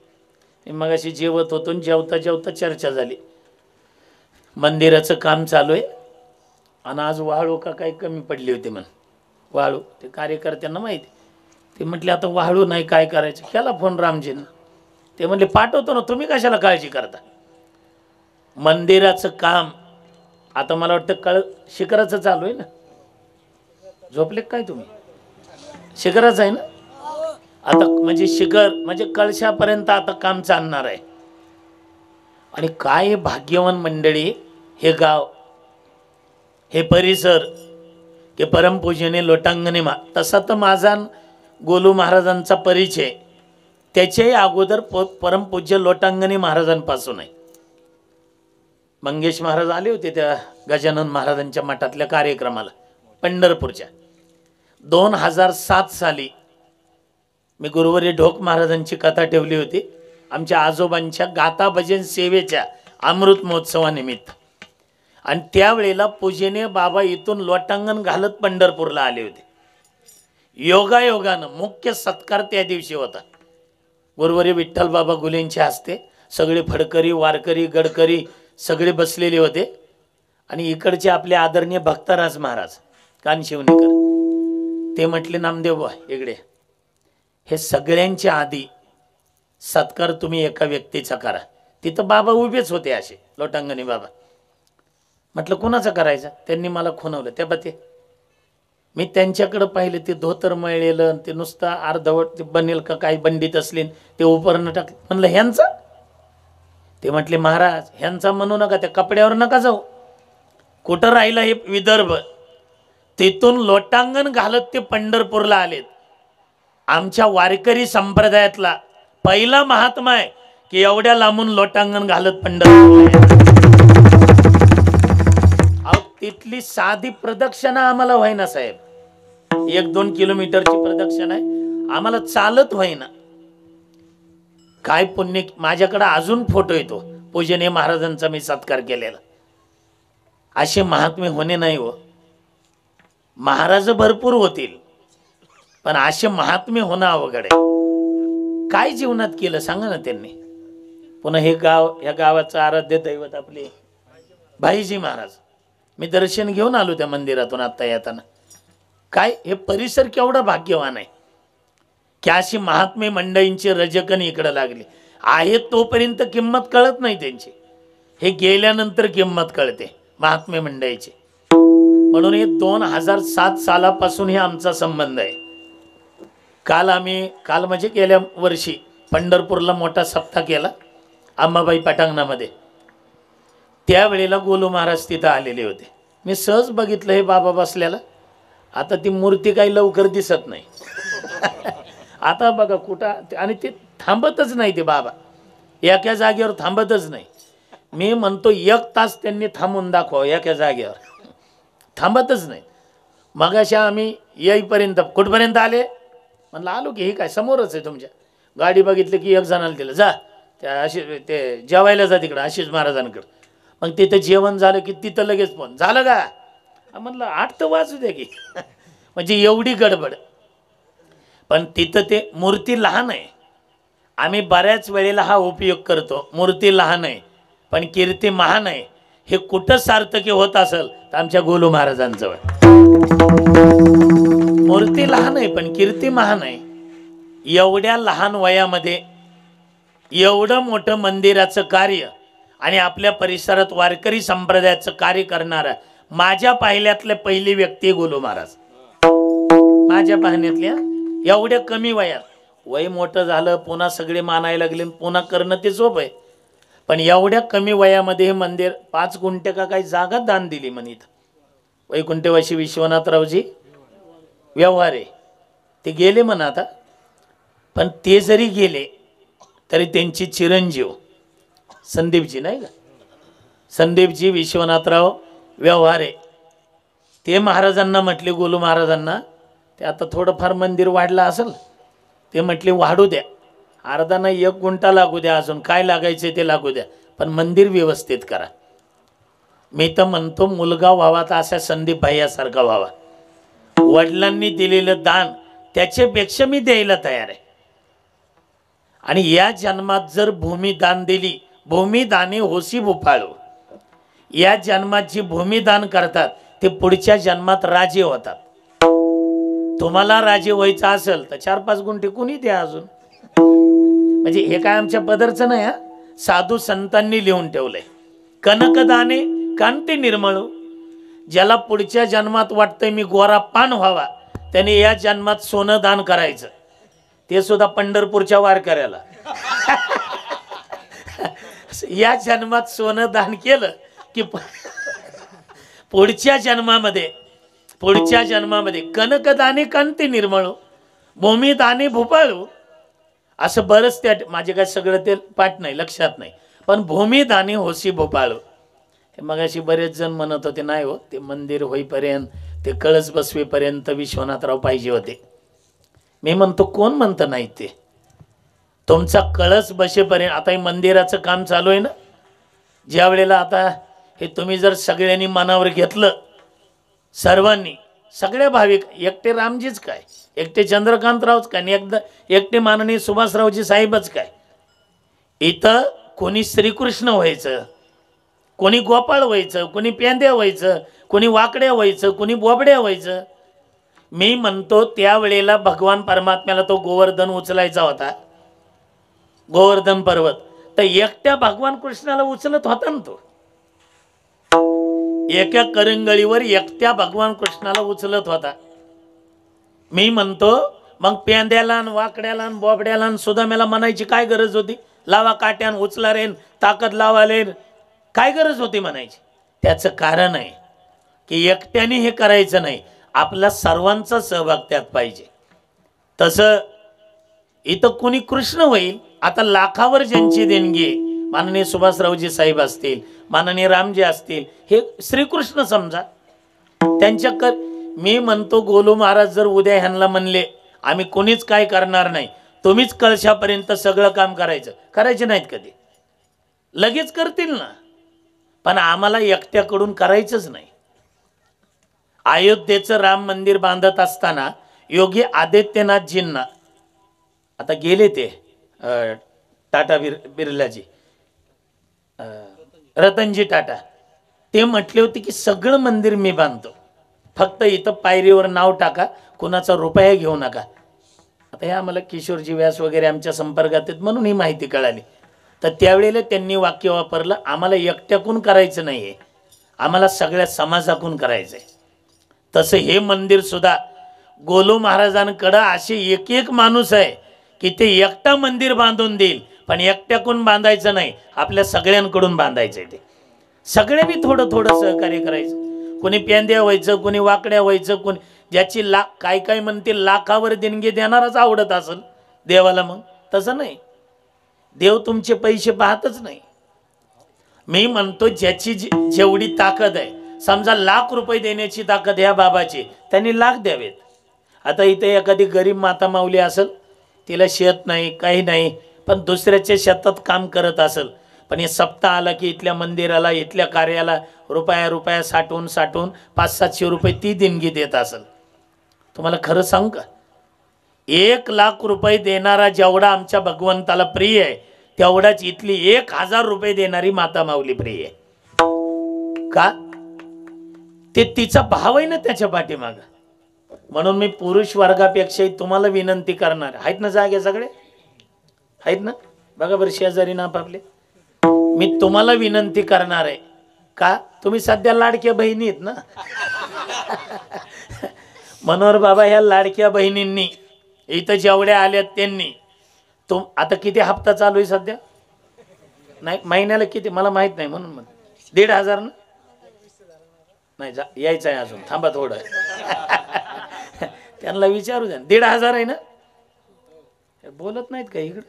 मग अशी जेवत होतो, जेवता जेवता चर्चा झाली, मंदिराचं काम चालू आहे आणि आज वाळू का काही कमी पडली होती म्हण. वाळू ते कार्यकर्त्यांना माहिती. ते म्हटले आता वाळू नाही काय करायचं. केला फोन रामजींना, ते म्हणले पाठवतो ना, तुम्ही कशाला काळजी करता. मंदिराचं काम आता मला वाटतं शिखराचं चालू आहे ना. झोपले काय तुम्ही? शिखराचं आहे ना आता, म्हणजे शिखर म्हणजे कळशापर्यंत आता काम चालणार आहे. आणि काय भाग्यवान मंडळी, हे गाव, हे परिसर, के परमपूजने लोटांगणे तसा तर माझा गोलू महाराजांचा परिचय त्याच्याही अगोदर परमपूज्य लोटांगणे महाराजांपासून आहे. मंगेश महाराज आले होते त्या गजानन महाराजांच्या मठातल्या कार्यक्रमाला पंढरपूरच्या. 2007 साली मी गुरुवारी ढोक महाराजांची कथा ठेवली होती आमच्या आजोबांच्या गाथा भजन सेवेच्या अमृत महोत्सवानिमित्त. आणि त्यावेळेला पूजनीय बाबा इथून लोटांगण घालत पंढरपूरला आले होते. योगायोगानं मुख्य सत्कार त्या दिवशी होता. गुरुवारी विठ्ठल बाबा गुलेंच्या हस्ते सगळे फडकरी, वारकरी, गडकरी सगळे बसलेले होते. आणि इकडचे आपले आदरणीय भक्तराज महाराज कानशिवनीकर ते म्हटले, नामदेव बा इकडे, हे सगळ्यांच्या आधी सत्कार तुम्ही एका व्यक्तीचा करा. तिथं बाबा उभेच होते असे लोटांगणी बाबा. म्हटलं कुणाचं करायचं? त्यांनी मला खुणवलं. त्या बते मी त्यांच्याकडे पाहिले, ते धोतर मळलेलं, ते नुसतं अर्धवट ते बनेल का काही बंडीत असले ते उपरणं टाकले. म्हणलं ह्यांचं? ते म्हटले महाराज ह्यांचा म्हणू नका, त्या कपड्यावर नका जाऊ. कुठं राहिलं हे विदर्भ, तिथून लोटांगण घालत ते पंढरपूरला आलेत. आमच्या वारकरी संप्रदायातला पहिला महात्मा आहे की एवढ्या लांबून लोटांगण घालत पंढरपूरला. तिथली साधी प्रदक्षिणा आम्हाला व्हायना साहेब, 1-2 किलोमीटरची प्रदक्षिणा आहे, आम्हाला चालत व्हायना. काय पुण्य. माझ्याकडे अजून फोटो येतो पूजनीय महाराजांचा मी सत्कार केलेला. असे महात्मे होणे नाही हो. महाराज भरपूर होतील पण असे महात्मे होणं अवघड आहे. काय जीवनात केलं सांगा ना त्यांनी. पुन्हा हे गाव, या गावाचं आराध्य दैवत आपले भाईजी महाराज. मी दर्शन घेऊन आलो त्या मंदिरातून आता येताना. काय हे परिसर केवढा भाग्यवान आहे की अशी महात्मे मंडळींची रजकन इकडे लागली आहे. तोपर्यंत किंमत कळत नाही त्यांची, हे गेल्यानंतर किंमत कळते महात्मे मंडळीची. म्हणून हे 2007 सालापासून हे आमचा संबंध आहे. काल म्हणजे गेल्या वर्षी पंढरपूरला मोठा सप्ताह केला अंबाबाई पटांगणामध्ये. त्यावेळेला गोलू महाराज तिथं आलेले होते. मी सहज बघितलं हे बाबा बसल्याला. आता ती मूर्ती काही लवकर दिसत नाही. आता बघा कुठं, आणि ते थांबतच नाही ते बाबा, एका जागेवर थांबतच नाही. मी म्हणतो 1 तास त्यांनी थांबून दाखवा एका जागेवर, थांबतच नाही. मग अशा आम्ही येईपर्यंत कुठपर्यंत आले म्हणलं, आलो की हे काय समोरच आहे तुमच्या. गाडी बघितली की 1 जणाला दिलं, जा त्या अशी ते जेवायला जा तिकडं आशिष महाराजांकडं. मग तिथं जेवण झालं की तिथं लगेच फोन झालं का म्हणलं 8 तर वाजू द्या की. म्हणजे एवढी गडबड. पण तिथं ते मूर्ती लहान आहे. आम्ही बऱ्याच वेळेला हा उपयोग करतो, मूर्ती लहान आहे पण कीर्ती महान आहे. हे कुठं सार्थकी होत असेल तर आमच्या गोलू महाराजांजवळ. मूर्ती लहान आहे पण कीर्ती महान आहे. एवढ्या लहान वयामध्ये एवढं मोठं मंदिराचं कार्य आणि आपल्या परिसरात वारकरी संप्रदायाचं कार्य करणारा माझ्या पाहिल्यातल्या पहिली व्यक्ती गोलू महाराज. माझ्या पाहण्यातल्या एवढ्या कमी वयात, वय मोठं झालं पुन्हा सगळे मानायला लागले, पुन्हा करणं ते सोपं आहे. पण एवढ्या कमी वयामध्ये हे मंदिर 5 गुंठे का काही जागा दान दिली म्हणित. वैकुंठवासी विश्वनाथरावजी व्यवहारे ते गेले म्हणा आता, पण ते जरी गेले तरी त्यांची चिरंजीव संदीपजी नाही का, संदीपजी विश्वनाथराव व्यवहारे, ते महाराजांना म्हटले, गोलू महाराजांना, ते आता थोडंफार मंदिर वाढलं असेल, ते म्हटले वाढू द्या, अर्धा नाही 1 गुंठा लागू द्या, अजून काय लागायचे ते लागू द्या, पण मंदिर व्यवस्थित करा. मी तर म्हणतो मुलगा व्हावा तर असा संदीप भाईयासारखा व्हावा. वडिलांनी दिलेलं दान त्याच्यापेक्षा मी द्यायला तयार आहे. आणि या जन्मात जर भूमिदान दिली, भूमिदाने होसी भूपाळू, या जन्मात जी भूमिदान करतात ते पुढच्या जन्मात राजे होतात. तुम्हाला राजे व्हायचं असेल तर 4-5 गुंठे कुणी द्या अजून. म्हणजे हे काय आमच्या पदरचं नाही, साधू संतांनी लिहून ठेवलंय. कनकदाने कांती निर्मळू, ज्याला पुढच्या जन्मात वाटतंय मी गोरा पान व्हावा, त्याने या जन्मात सोनं दान करायचं, ते सुद्धा पंढरपूरच्या वारकऱ्याला. या जन्मात सोनं दान केलं की पुढच्या जन्मामध्ये कनकदाने कांती निर्मळू, भूमिदाने भूपाळू, असं बरंच त्या, माझे काय सगळं ते पाठ नाही, लक्षात नाही, पण भूमिदाने होसी भूपाळू. मगाशी बरेच जण म्हणत होते नाही हो, ते मंदिर होईपर्यंत, ते कळस बसवेपर्यंत विश्वनाथराव पाहिजे होते. मी म्हणतो कोण म्हणतं नाही, ते तुमचा कळस बसेपर्यंत, आता हे मंदिराचं काम चालू आहे ना, ज्या वेळेला आता हे तुम्ही जर सगळ्यांनी मनावर घेतलं, सर्वांनी, सगळ्या भाविक, एकटे रामजीच काय, एकटे चंद्रकांतरावच काय, एकटे माननीय सुभाषरावजी साहेबच काय, इथं कोणी श्रीकृष्ण व्हायचं, कोणी गोपाळ व्हायचं, कोणी पेंद्या व्हायचं, कोणी वाकड्या व्हायचं, कोणी बोबड्या व्हायचं. मी म्हणतो त्यावेळेला भगवान परमात्म्याला तो गोवर्धन उचलायचा होता, गोवर्धन पर्वत, तर एकट्या भगवान कृष्णाला उचलत होता ना तो, एका करंगळीवर एकट्या भगवान कृष्णाला उचलत होता. मी म्हणतो मग पेंद्याला, वाकड्याला, बोबड्याला सुद्धा मला म्हणायची काय गरज होती, लावा काट्यान उचला रेन, ताकद लावा रेन, काय गरज होती म्हणायची. त्याचं कारण आहे की एकट्याने हे करायचं नाही, आपला सर्वांचा सहभाग त्यात पाहिजे. तसं इथं कोणी कृष्ण होईल, आता लाखावर ज्यांची देणगी, माननीय सुभाषरावजी साहेब असतील, माननीय रामजी असतील, हे श्रीकृष्ण समजा, त्यांच्या मी म्हणतो गोलू महाराज जर उद्या ह्यांना म्हणले आम्ही कोणीच काय करणार नाही, तुम्हीच कळशापर्यंत सगळं काम करायचे नाहीत कधी, लगेच करतील ना, पण आम्हाला एकट्याकडून करायचंच नाही. अयोध्येचं राम मंदिर बांधत असताना योगी आदित्यनाथजींना, आता गेले ते टाटा बिर्लाजी, रतनजी टाटा, ते म्हटले होते की सगळं मंदिर मी बांधतो, फक्त इथं पायरीवर नाव टाका, कुणाचा रुपया घेऊ नका. आता हे आम्हाला किशोरजी व्यास वगैरे आमच्या संपर्कात आहेत म्हणून ही माहिती कळाली. तर त्यावेळेला त्यांनी वाक्य वापरलं, आम्हाला एकट्याकून करायचं नाही आहे, आम्हाला सगळ्या समाजाकून करायचं आहे. तसं हे मंदिर सुद्धा गोलू महाराजांकडं असे एक एक माणूस आहे की ते एकटा मंदिर बांधून देईल, पण एकट्याकून बांधायचं नाही, आपल्या सगळ्यांकडून बांधायचं आहे. ते सगळे बी थोडं थोडं सहकार्य करायचं, कोणी पेंद्या व्हायचं, कोणी वाकड्या व्हायचं, कोणी ज्याची काय म्हणते लाखावर देणगी देणाराच आवडत असेल देवाला, मग तसं नाही, देव तुमचे पैसे पाहतच नाही. मी म्हणतो ज्याची जेवढी ताकद आहे, समजा ₹1,00,000 देण्याची ताकद ह्या बाबाची, त्यांनी लाख द्यावेत. आता इथे एखादी गरीब माता माऊली असेल, तिला शेत नाही काही नाही, पण दुसऱ्याच्या शेतात काम करत असेल, पण हे सप्ताह आला की इथल्या मंदिराला, इथल्या कार्याला रुपया साठवून 500-700 रुपये ती देणगी देत असेल. तुम्हाला खरं सांगू का, ₹1,00,000 देणारा जेवढा आमच्या भगवंताला प्रिय आहे, तेवढाच इथली 1,000 रुपये देणारी माता माऊली प्रिय आहे. का? ते तिचा भाव आहे ना त्याच्या पाठीमाग. म्हणून मी पुरुष वर्गापेक्षाही तुम्हाला विनंती करणार. आहेत ना जागे सगळे? आहेत ना? बघा बरं शेजारी ना आपले. मी तुम्हाला विनंती करणार आहे का, तुम्ही सध्या लाडक्या बहिणी आहेत ना. मनोहर बाबा, ह्या लाडक्या बहिणींनी इथं जेवढ्या आल्यात त्यांनी आता किती हप्ता चालू आहे सध्या? नाही, महिन्याला किती मला माहित नाही, म्हणून 1,500 ना? नाही यायचं आहे अजून, थांबा थोडं. त्यांना विचारू द्या. 1,500 आहे ना? बोलत नाहीत का इकडे?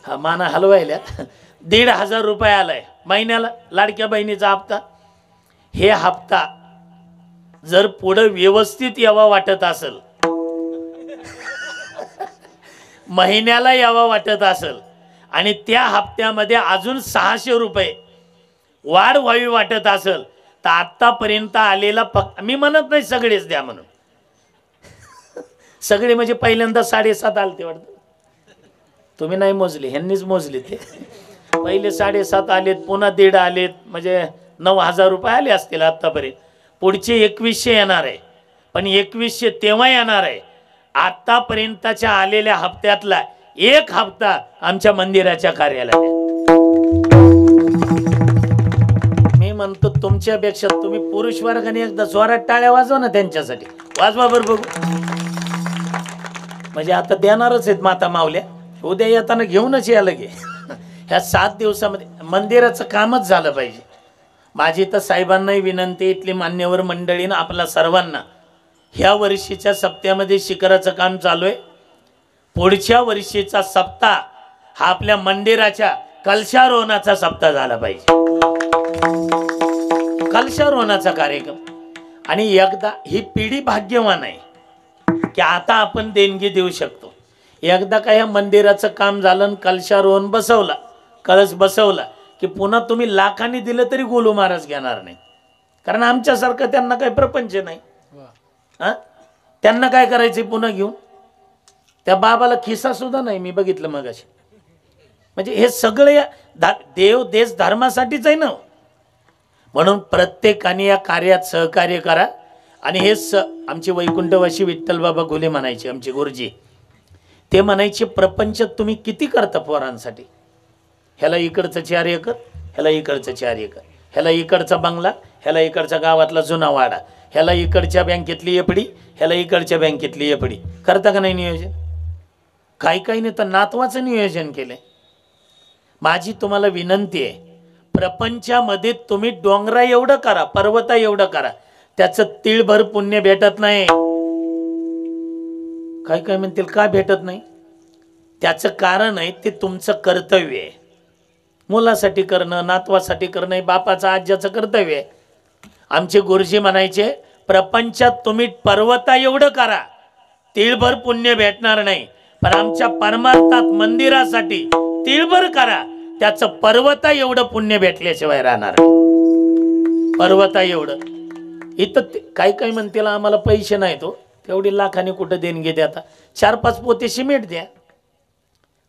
हा माना हलवायला. 1,500 रुपये आलाय महिन्याला लाडक्या बहिणीचा हप्ता. हे हप्ता जर पुढे व्यवस्थित यावा वाटत असेल, महिन्याला यावा वाटत असेल, आणि त्या हप्त्यामध्ये अजून 600 रुपये वाढ व्हावी वाटत असेल, तर आतापर्यंत आलेला मी म्हणत नाही सगळेच द्या म्हणून. सगळे म्हणजे पहिल्यांदा 7.5 आले वाटतं. तुम्ही नाही मोजले, ह्यांनीच मोजले. ते पहिले 7.5 आलेत, पुन्हा 1.5 आलेत, म्हणजे 9,000 रुपये आले असतील आतापर्यंत. पुढचे 2100 येणार आहे. पण 2100 तेव्हा येणार आहे आतापर्यंतच्या आलेल्या हप्त्यातला एक हप्ता आमच्या मंदिराच्या कार्यालयात. मी म्हणतो तुमच्यापेक्षा तुम्ही पुरुष वर्गाने एकदा जोरात टाळ्या वाजवा ना त्यांच्यासाठी. वाजवा बरं बघू. म्हणजे आता देणारच आहेत माता मावल्या, उद्या येताना घेऊनच या लगे. ह्या 7 दिवसामध्ये मंदिराचं कामच झालं पाहिजे. माझी तर साहेबांनाही विनंती, इथली मान्यवर मंडळीनं आपल्या सर्वांना, ह्या वर्षीच्या सप्त्यामध्ये शिखराचं काम चालू आहे. पुढच्या वर्षीचा सप्ताह हा आपल्या मंदिराच्या कलशारोहणाचा सप्ताह झाला पाहिजे. कलशारोहणाचा कार्यक्रम. आणि एकदा ही पिढी भाग्यवान आहे की आता आपण देणगी देऊ शकतो. एकदा का ह्या मंदिराचं काम झालं, कलशारोहण बसवला, कळस बसवला की पुन्हा तुम्ही लाखांनी दिलं तरी गोलू महाराज घेणार नाही. कारण आमच्यासारखं त्यांना काही प्रपंच नाही. हा, त्यांना काय करायचं पुन्हा घेऊन? त्या बाबाला खिसा सुद्धा नाही, मी बघितलं मगाशी. म्हणजे हे सगळे देव देश धर्मासाठीच आहे ना. म्हणून प्रत्येकाने या कार्यात सहकार्य करा. आणि हे आमचे वैकुंठवासी विठ्ठल बाबा घुले म्हणायचे, आमचे गुरुजी. ते म्हणायचे प्रपंच तुम्ही किती करता पोरांसाठी? ह्याला इकडचं 4 एकर, ह्याला इकडचं 4 एकर, ह्याला इकडचा बंगला, ह्याला इकडच्या गावातला जुना वाडा, ह्याला इकडच्या बँकेतली एफडी, ह्याला इकडच्या बँकेतली एफडी. करता का नाही नियोजन? काही नाही तर नातवाचं नियोजन केलंय. माझी तुम्हाला विनंती आहे, प्रपंचामध्ये तुम्ही डोंगरा एवढं करा, पर्वता एवढं करा, त्याचं तिळभर पुण्य भेटत नाही. काय म्हणतील का भेटत नाही? त्याचं कारण आहे ते तुमचं कर्तव्य आहे. मुलासाठी करणं, नातवासाठी करणं हे बापाचं आज्याचं कर्तव्य आहे. आमचे गुरुजी म्हणायचे प्रपंचात तुम्ही पर्वता एवढं करा, तिळभर पुण्य भेटणार नाही, पण आमच्या परमार्थात मंदिरासाठी तिळभर करा, त्याचं पर्वता एवढं पुण्य भेटल्याशिवाय राहणार. पर्वता एवढं. इथं काही म्हणतील आम्हाला पैसे नाही, तो तेवढी लाखाने कुठं देणगी द्या, आता 4-5 पोते सिमेंट द्या.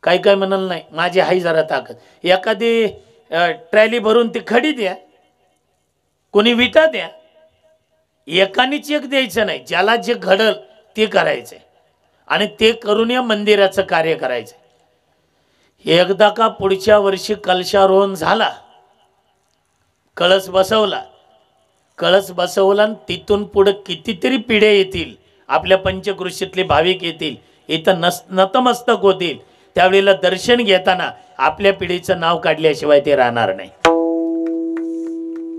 काही म्हणाल नाही, माझी हाय जरा ताकद, एखादी ट्रॅली भरून ती खडी द्या, कोणी विटा द्या. एकानीच एक द्यायचं नाही, ज्याला जे घडल ते करायचंय आणि ते करून या मंदिराचं कार्य करायचंय. एकदा का पुढच्या वर्षी कलशारोहण झाला, कळस बसवला आणि तिथून पुढे कितीतरी पिढ्या येतील, आपल्या पंचकृषीतले भाविक येतील, इथं नतमस्तक होतील. त्यावेळेला दर्शन घेताना आपल्या पिढीचं नाव काढल्याशिवाय ते राहणार नाही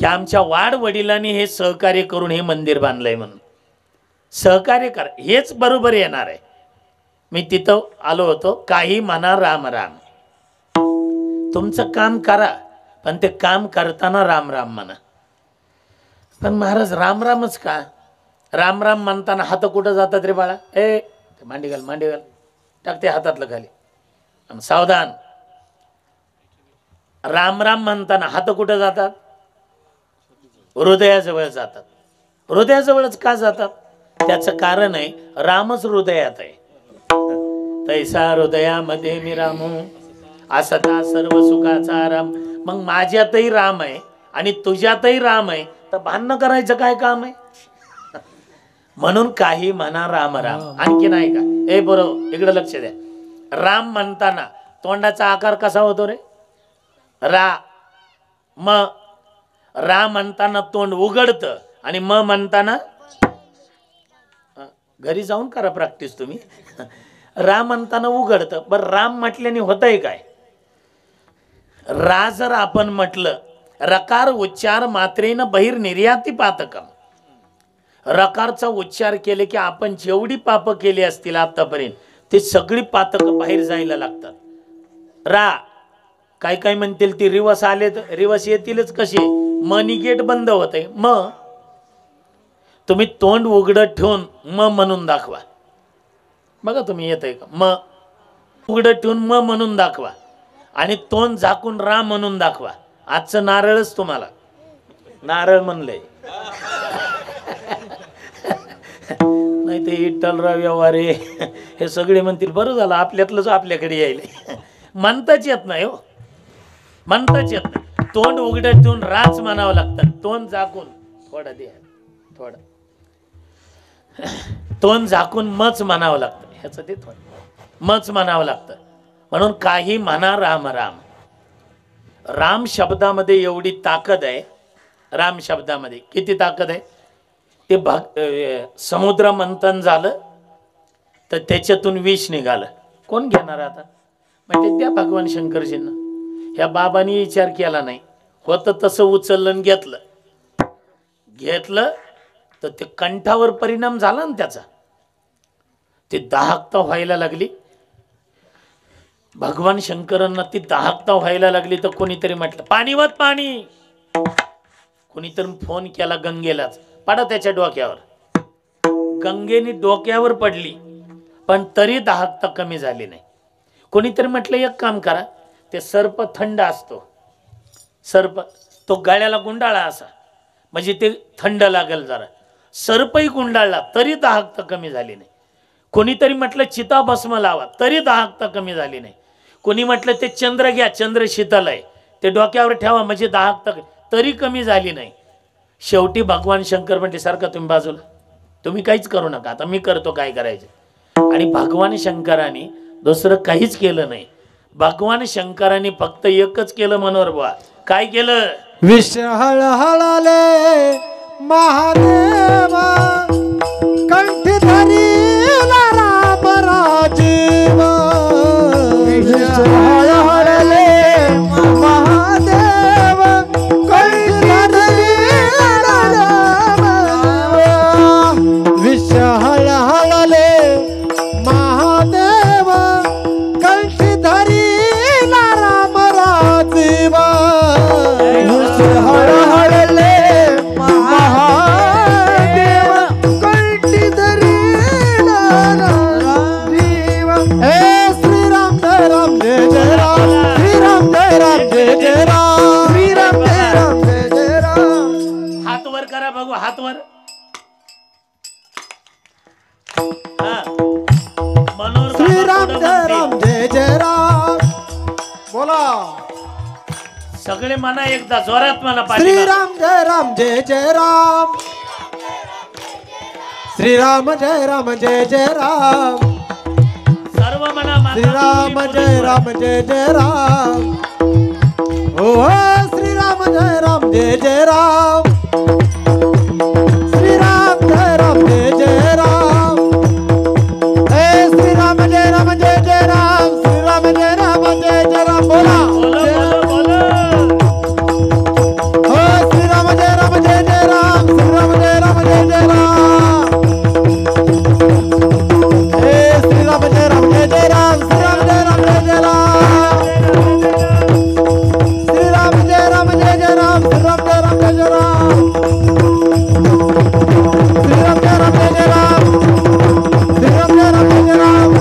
की आमच्या वाड वडिलांनी हे सहकार्य करून हे मंदिर बांधलंय म्हणून. सहकार्य करा, हेच बरोबर येणार आहे. मी तिथं आलो होतो. काही म्हणा राम राम, तुमचं काम करा, पण ते काम करताना राम राम म्हणा. पण महाराज राम रामच का? राम राम म्हणताना हात कुठं जातात रे बाळा? मांडी घाल, टाकते हातातलं खाली. सावधान. राम राम म्हणताना हात कुठं जातात? हृदयाजवळ जातात. हृदयाजवळच का जातात? त्याचं कारण आहे रामच हृदयात आहे. तैसा हृदयामध्ये मी रामू, असता सर्व सुखाचा राम. मग माझ्यातही राम आहे आणि तुझ्यातही राम आहे तर भांडणं करायचं काय काम आहे? म्हणून काही म्हणा राम राम. आणखी नाही का? ए बरोबर, इकडे लक्ष द्या. राम म्हणताना तोंडाचा आकार कसा होतो रे? रा म. रा म्हणताना तोंड उघडतं आणि म म्हणताना, घरी जाऊन करा प्रॅक्टिस तुम्ही. रा म्हणताना उघडतं. बरं, राम म्हटल्याने होतंय काय? रा जर आपण म्हटलं, रकार उच्चार मात्रेनं बहिर निर्याती पातकम. रकारचा उच्चार केले की आपण जेवढी पाप केली असतील आतापर्यंत ते सगळी पातक बाहेर जायला लागतात. रा काय काय म्हणतील ती रिवस आले तर रिवस येतीलच कसे? मनी गेट बंद होते. म तुम्ही तोंड उघडत ठेवून म म्हणून दाखवा. बघा तुम्ही येत आहे का? म उघडत ठेवून म म्हणून दाखवा आणि तोंड झाकून रा म्हणून दाखवा. आजचं नारळच तुम्हाला नारळ म्हणलंय. नाही ते इट्टलराव व्यवहारे हे सगळे म्हणतील बरं झालं आपल्यातलंच आपल्याकडे यायले. म्हणताच येत नाही हो, म्हणताच येत नाही. तोंड उघडत ठेवून राच म्हणावं लागतं. तोंड झाकून थोडं द्या, थोडं तोंड झाकून मच म्हणावं लागतं. ह्याचं ते थोडं मच म्हणावं लागतं. म्हणून काही म्हणा राम राम. राम शब्दामध्ये एवढी ताकद आहे. राम शब्दामध्ये किती ताकद आहे? ते समुद्र मंथन झालं तर त्याच्यातून विष निघालं. कोण घेणार आता? म्हणजे त्या भगवान शंकरजींना. ह्या बाबांनी विचार केला नाही, होतं तसं उचललं आणि घेतलं. घेतलं तर ते कंठावर परिणाम झाला ना त्याचा. ते दाहकता व्हायला लागली. भगवान शंकरांना ती दाहकता व्हायला लागली तर कोणीतरी म्हटलं पाणीवत पाणी. कोणीतरी फोन केला गंगेलाच, पडा त्याच्या डोक्यावर. गंगेने डोक्यावर पडली पण तरी दाहकता कमी झाली नाही. कोणीतरी म्हटलं एक काम करा, ते सर्प थंड असतो, सर्प तो गळ्याला गुंडाळा असा म्हणजे ते थंड लागेल जरा. सर्पही गुंडाळला तरी दाहकता कमी झाली नाही. कोणीतरी म्हटलं चिताभस्म लावा तरी दाहकता कमी झाली नाही. कोणी म्हटलं ते चंद्र घ्या, चंद्र शीतल आहे, ते डोक्यावर ठेवा म्हणजे दाहकता तरी कमी झाली नाही. शेवटी भगवान शंकर म्हटले सारखं तुम्ही बाजूला, तुम्ही काहीच करू नका, आता मी करतो काय करायचं. आणि भगवान शंकराने दुसरं काहीच केलं नाही. भगवान शंकराने फक्त एकच केलं मनोहर बुवा. काय केलं? विष हळहळले महादेवा कंठी धरीला राम राजीव. विष हळहळले महादेव कंठी धरीला राम. विष हळहळले महादेव कंठी धरीला राम राजीव. विष हळहळले महादेव कंठी धरीला राजीव. हे श्रीराम जय राम जय जय राम. श्रीराम जय राम जय जय राम. श्रीराम जय राम जय जय राम. हात वर करा बघू, हात वर. हा. मनोहर बाबा श्रीराम पुढं जय राम म्हणतील. जय जय राम. बोला. सगळे म्हणा एकदा जोरात म्हणा. पाठीमागे. श्रीराम जय राम जय जय राम. श्रीराम जय राम जय जय राम. सर्व म्हणा. माता श्रीराम मुली जय पुढे राम जय जय राम. ओ श्रीराम जय राम जय जय राम. श्रीराम जय राम जय जय राम. हे श्रीराम जय राम जय जय राम. श्रीराम जय राम जय जय राम. बोला. बोलो, बोलो, बोलो. हो श्रीराम जय राम जय जय राम. श्रीराम जय राम जय जय राम. हे श्रीराम जय राम जय जय राम. श्रीराम जय राम जय जय राम. श्रीराम जय राम जय जय राम. श्रीराम जय राम जय जय राम. श्रीराम जय राम जय जय राम. श्रीराम जय राम जय जय राम.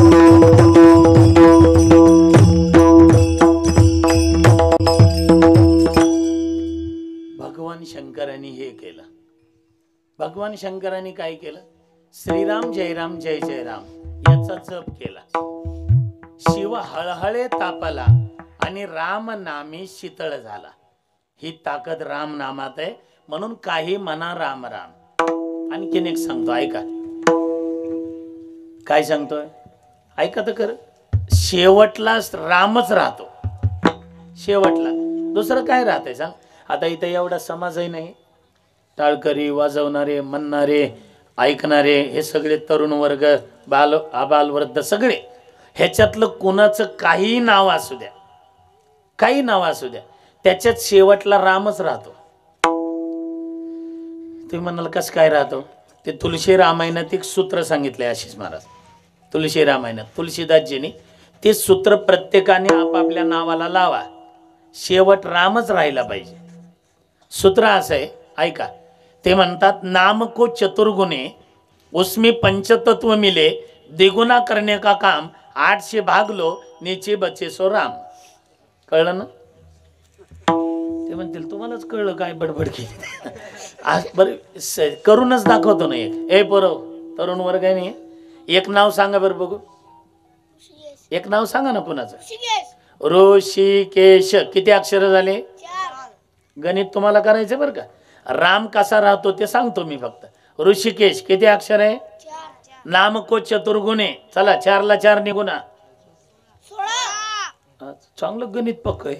भगवान शंकरांनी हे केलं. भगवान शंकरांनी काय केलं? श्रीराम जय राम जय जय राम याचा जप केला. शिव हळहळे तापला आणि राम नामी शीतळ झाला. ही ताकद राम नामात आहे. म्हणून काही म्हणा राम राम. आणखीन एक सांगतो ऐका. काय सांगतोय ऐका तर कर. शेवटला रामच राहतो. शेवटला दुसरं काय राहतंय सांग. आता इथं एवढा समाजही नाही. टाळकरी वाजवणारे, म्हणणारे, ऐकणारे हे सगळे तरुण वर्ग, आबाल वृद्ध सगळे. ह्याच्यातलं कोणाचं काही नाव असू द्या, काही नाव असू द्या, त्याच्यात शेवटला रामच राहतो. तुम्ही म्हणाल कसं काय राहतो. ते तुळशी रामायणात एक सूत्र सांगितलंय आशिष महाराज. तुळशी रामायणात तुळशीदासजींनी ते सूत्र प्रत्येकाने आपापल्या नावाला लावा. शेवट रामच राहिला पाहिजे. सूत्र असं आहे ऐका. ते म्हणतात नाम को चतुर्गुणे उसमें पंचतत्व मिले, द्विगुना करने का काम 8 से भाग लो, नीचे बचे सो राम. कळलं ना. ते म्हणतील तुम्हालाच कळलं काय बडबड केली. आज बरं करूनच दाखवतो ना एक. ए पोरव तरुण वर्ग आहे नाही. एक नाव सांगा बरं बघू. एक नाव सांगा ना कुणाचं. ऋषिकेश. किती अक्षर झाले. गणित तुम्हाला करायचं बरं का. राम कसा राहतो ते सांगतो मी फक्त. ऋषिकेश किती अक्षर आहे. नाम को चतुर्गुणे. चला 4 ला 4 निगुणा. चांगलं गणित पक्क आहे.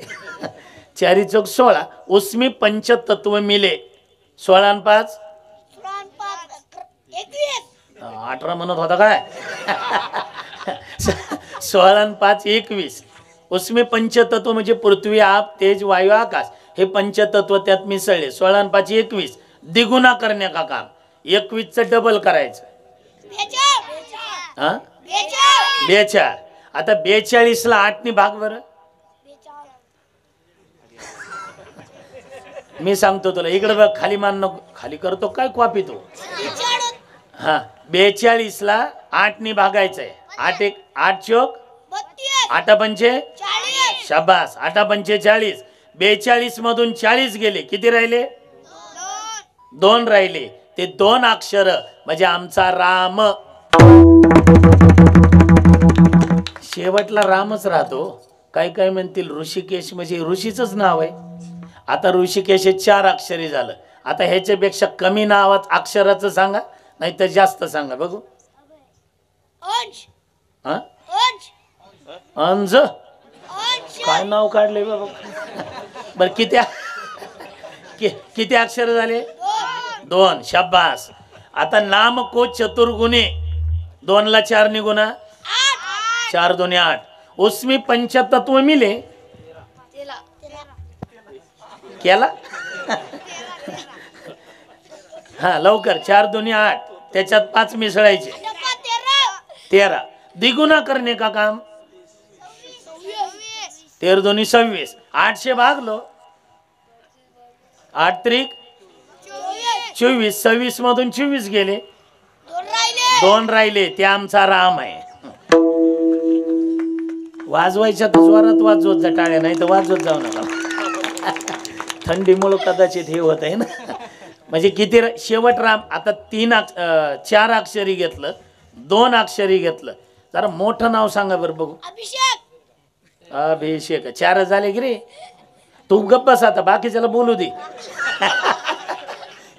4 चौक 16. उसमें पंचतत्व मिले. 16 आणि 5 18 म्हणत होता काय. 16 आणि 5 21. उसमें पंचतत्व म्हणजे पृथ्वी, आप, तेज, वायू, आकाश हे पंचतत्व त्यात मिसळले. 16 आणि 5 21. द्विगुना करणे का काम. 21चं डबल करायचं. हा 42. आता 42 ला 8 ने भाग बरं. मी सांगतो तुला इकडे बघ. खाली मान नको. खाली करतो काय कॉपी तू. हा 42 ला 8 ने भागायचंय. 8 1 8 चौक 8 पंचे 40. शाबास. 8 पंचे 40. 42 मधून 40 गेले. किती राहिले. 2 राहिले. ते 2 अक्षर म्हणजे आमचा राम. शेवटला रामच राहतो. काय काय म्हणतील ऋषिकेश म्हणजे ऋषीचंच नाव आहे. आता ऋषिकेश हे 4 अक्षरी झालं. आता ह्याच्यापेक्षा कमी नावात अक्षराचं सांगा नाही तर जास्त सांगा बघू. हा अंज. काय नाव काढले बाबा. बर किती अक्षर झाले. 2. शाबास. आता नाम को चतुर्गुणे. 2 ला 4 निगुणा 4 2 8. उसमें पंचतत्व मिले. केला. हा लवकर. 4 2 8. त्याच्यात 5 मिसळायचे. 13. द्विगुना करणे का काम. 13 2 26. 8 भाग लो. 8 त्रिक 24. 26 मधून 24 गेले. 2 राहिले. ते आमचा राम आहे. वाजवायच्या तर जोरात वाजवत जा टाळ्या नाही तर वाजवत जाऊ नका. थंडीमुळे कदाचित हे होत आहे ना. म्हणजे किती शेवट राम. आता 4 अक्षरी घेतलं 2 अक्षरी घेतलं. जरा मोठं नाव सांगा बरं बघू. अभिषेक. 4 झाले की रे. तू गप्प बस आता बाकीच्याला बोलू दे.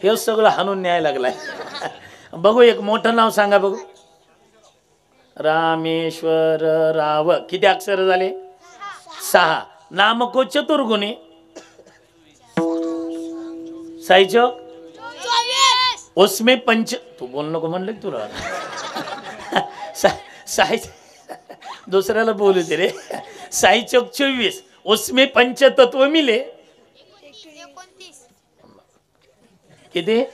हे सगळं हाणून न्यायला लागलाय. बघू एक मोठं नाव सांगा बघू. रामेश्वर राव. किती अक्षर झाले. 6. नाम को चतुर्गुणे. साईचो उसमें पंच. तू बोल नको म्हणलं तुला. साई दुसऱ्याला बोलू दे रे. साई चौक 24. उसमें पंचतत्व मिले. किती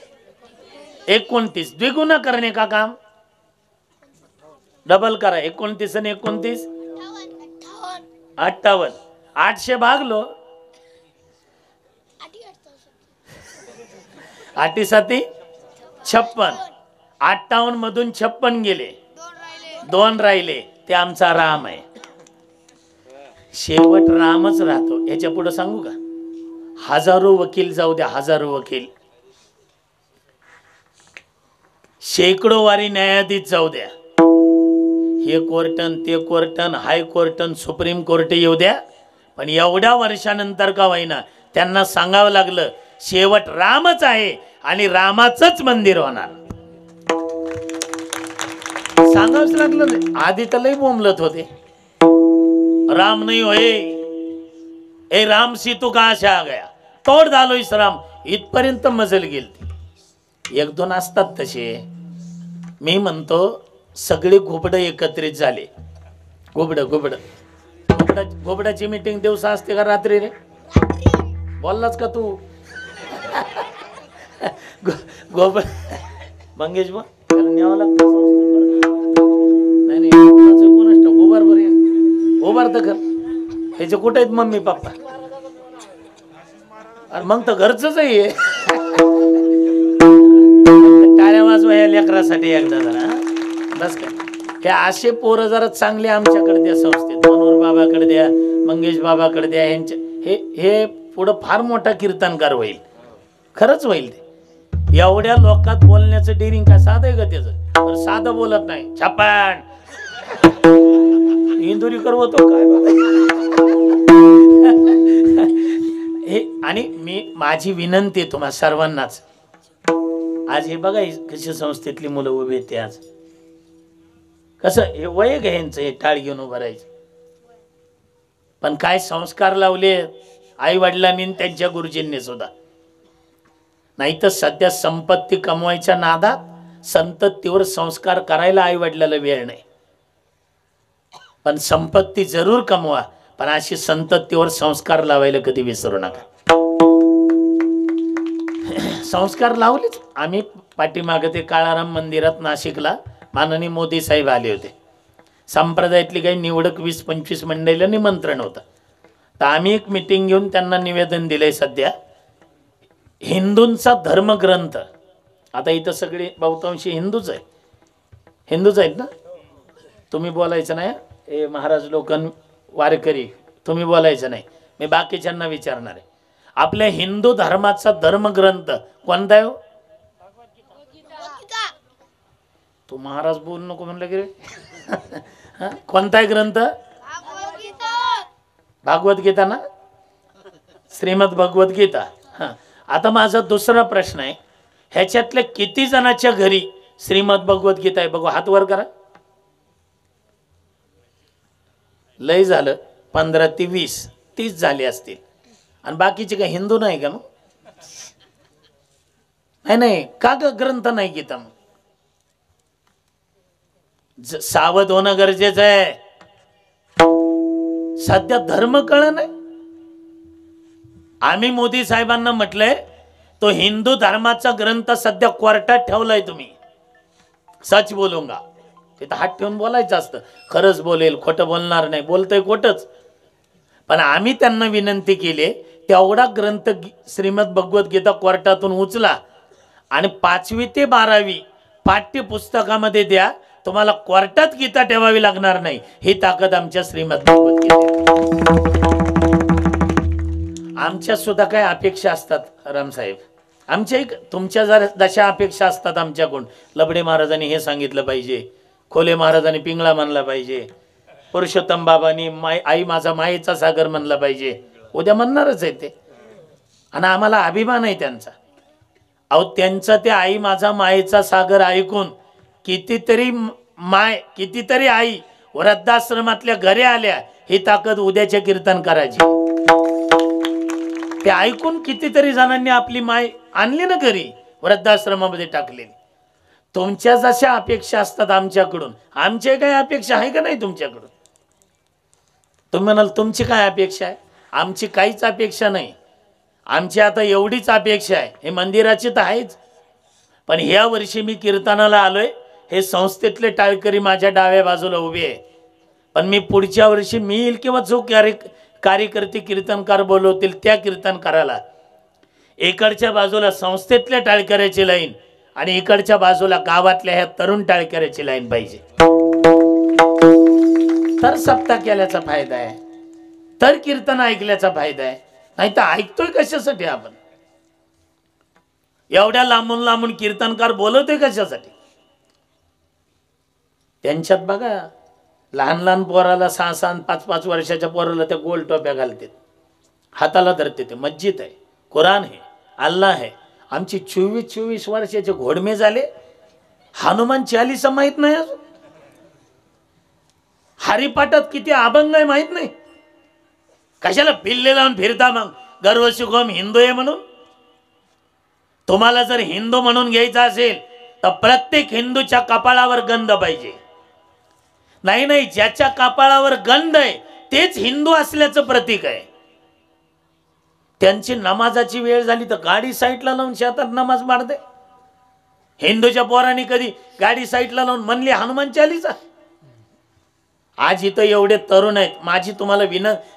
29. द्विगुना करने का काम. डबल करा. 29 आणि 29 58. 8 भाग लो. 8 7 56. 58 मधून 56 गेले. 2 राहिले. ते आमचा राम आहे. शेवट रामच राहतो. याच्या पुढे सांगू का. हजारो वकील जाऊ द्या. हजारो वकील. शेकडो वारी न्यायाधीश जाऊ द्या. हे कोर्टन ते कोर्टन हाय कोर्टन सुप्रीम कोर्ट येऊ द्या. पण एवढ्या वर्षानंतर का होईना त्यांना सांगावं लागलं शेवट रामच आहे आणि रामाचंच मंदिर होणार. सांगावंच लागलं नाही. आधी तर लई बोंबलत होते, राम नाही होय, ए राम सी तू कहा से आ गया, तोड झालो इस राम, इथपर्यंत मजल गेलती. एक दोन असतात तसे. मी म्हणतो सगळे घोबड एकत्रित झाले. घोबडाची मीटिंग दिवसा असते का रात्री रे? बोललाच का तू? घोबड मंगेश बा त्याला न्यावं लागतं संस्थेत बरं का? नाही कोणाच उभार बरं, उभार तर कर. ह्याचे कुठे आहेत मम्मी पप्पा? अरे मग तर घरचंच आहे. टाळ्या वाजवा या लेकरासाठी एकदा जरा. बस काय हे असे पोरं जरा चांगले आमच्याकडे द्या संस्थेत. मनोहर बाबाकडे द्या, मंगेश बाबाकडे द्या. ह्यांच्या हे पुढं फार मोठा कीर्तनकार होईल. खरंच होईल ते. एवढ्या लोकात बोलण्याचं डेरिंग काय साधं आहे का त्याचं? साधं बोलत नाही. छापान इंदुरी करवतो काय हे. आणि माझी विनंती आहे तुम्हा सर्वांनाच. आज हे बघा कशी संस्थेतली मुलं उभी आहेत. आज कसं हे वय घ्यायचं, हे टाळ घेऊन उभं राहायचं. पण काय संस्कार लावले आई वडिलांनी त्यांच्या गुरुजींनी सुद्धा. नाही तर सध्या संपत्ती कमवायच्या नादात संततीवर संस्कार करायला आई वडिलाला वेळ नाही. पण संपत्ती जरूर कमवा, पण अशी संततीवर संस्कार लावायला कधी विसरू नका. संस्कार लावलेच. आम्ही पाठीमागे ते काळाराम मंदिरात नाशिकला माननीय मोदी साहेब आले होते. संप्रदायातली काही निवडक 20-25 मंडळीला निमंत्रण होतं. तर आम्ही एक मिटिंग घेऊन त्यांना निवेदन दिलंय. सध्या हिंदूंचा धर्मग्रंथ, आता इथं सगळे बहुतांशी हिंदूच आहेत ना. तुम्ही बोलायचं नाही. हे महाराज लोकन वारकरी तुम्ही बोलायचं नाही. मी बाकीच्यांना विचारणार आहे. आपल्या हिंदू धर्माचा धर्मग्रंथ कोणता आहे? तू महाराज बोल नको म्हणलं की रे. कोणता आहे ग्रंथ? भागवत गीता ना, श्रीमद भगवत गीता. आता माझा दुसरा प्रश्न आहे, ह्याच्यातल्या किती जणांच्या घरी श्रीमद भगवत गीता आहे? बघू हात वर करा. लय झालं 15 ते 20-30 झाले असतील. आणि बाकीचे काय हिंदू नाही का? मग नाही का ग्रंथ नाही गीता? मग सावध होणं गरजेचं आहे. सध्या धर्म कळ नाही. आम्ही मोदी साहेबांना म्हटलंय तो हिंदू धर्माचा ग्रंथ सध्या कोर्टात ठेवलाय. तुम्ही सच बोलूंगा, तिथं हात ठेवून बोलायचं असतं. खरंच बोलेल, खोटं बोलणार नाही. बोलतोय खोटच. पण आम्ही त्यांना विनंती केली तेवढा ग्रंथ श्रीमद भगवत गीता कोर्टातून उचला आणि 5वी ते 12वी पाठ्यपुस्तकामध्ये द्या. तुम्हाला कोर्टात गीता ठेवावी लागणार नाही. ही ताकद आमच्या श्रीमद भगवत गीतेत. आमच्या सुद्धा काय अपेक्षा असतात रामसाहेब. आमच्या एक तुमच्या जशा अपेक्षा असतात आमच्याकडून. लबडे महाराजांनी हे सांगितलं पाहिजे, खोले महाराजांनी पिंगळा म्हणला पाहिजे, पुरुषोत्तम बाबांनी आई माझा मायेचा सागर म्हणला पाहिजे. उद्या म्हणणारच आहे ते. आणि आम्हाला अभिमान आहे त्यांचा. अहो त्यांचं ते आई माझा मायेचा सागर ऐकून कितीतरी आई वृद्धाश्रमातल्या घरी आल्या. ही ताकद उद्याच्या कीर्तन करायची. ते ऐकून कितीतरी जणांनी आपली माय आणली ना घरी, वृद्धाश्रमामध्ये टाकलेली. तुमच्या जशा अपेक्षा असतात आमच्याकडून, आमच्या काय अपेक्षा आहे का नाही तुमच्याकडून? तुम्ही म्हणाल तुमची काय अपेक्षा आहे? आमची काहीच अपेक्षा नाही. आमची आता एवढीच अपेक्षा आहे, हे मंदिराची तर आहेच, पण ह्या वर्षी मी कीर्तनाला आलोय. हे संस्थेतले टाळकरी माझ्या डाव्या बाजूला उभे आहे. पण मी पुढच्या वर्षी मी येईल किंवा जो कार्यकर्ते कीर्तनकार बोलवतील त्या कीर्तनकाराला इकडच्या बाजूला संस्थेतल्या टाळकऱ्याची लाईन आणि इकडच्या बाजूला गावातल्या ह्या तरुण टाळकऱ्याची लाईन पाहिजे. तर सप्ताह केल्याचा फायदा आहे, तर कीर्तन ऐकल्याचा फायदा आहे. नाही तर ऐकतोय कशासाठी आपण? एवढ्या लांबून लांबून कीर्तनकार बोलवतोय कशासाठी? त्यांच्यात बघा लहान लहान पोराला 6-6 5-5 वर्षाच्या पोराला त्या गोल टोप्या घालतात. हाताला धरते ते मस्जिद आहे, कुराण आहे, अल्लाह आहे. आमची 24 वर्षाचे घोडमे झाले, हनुमान चालीसा माहित नाही अजून. हरिपाठात किती अभंग आहे माहित नाही. कशाला पिल्ले लावून फिरता मग गर्व शिकवम हिंदू आहे म्हणून. तुम्हाला जर हिंदू म्हणून घ्यायचा असेल तर प्रत्येक हिंदूच्या कपाळावर गंध पाहिजे. नाही, ज्याच्या कपाळावर गंध आहे तेच हिंदू असल्याचं प्रतीक आहे. त्यांची नमाजाची वेळ झाली तर गाडी साईडला लावून शेतात नमाज मारते. हिंदूच्या पोरांनी कधी गाडी साईडला लावून म्हणली हनुमान चालीसा? आज इथं एवढे तरुण आहेत, माझी तुम्हाला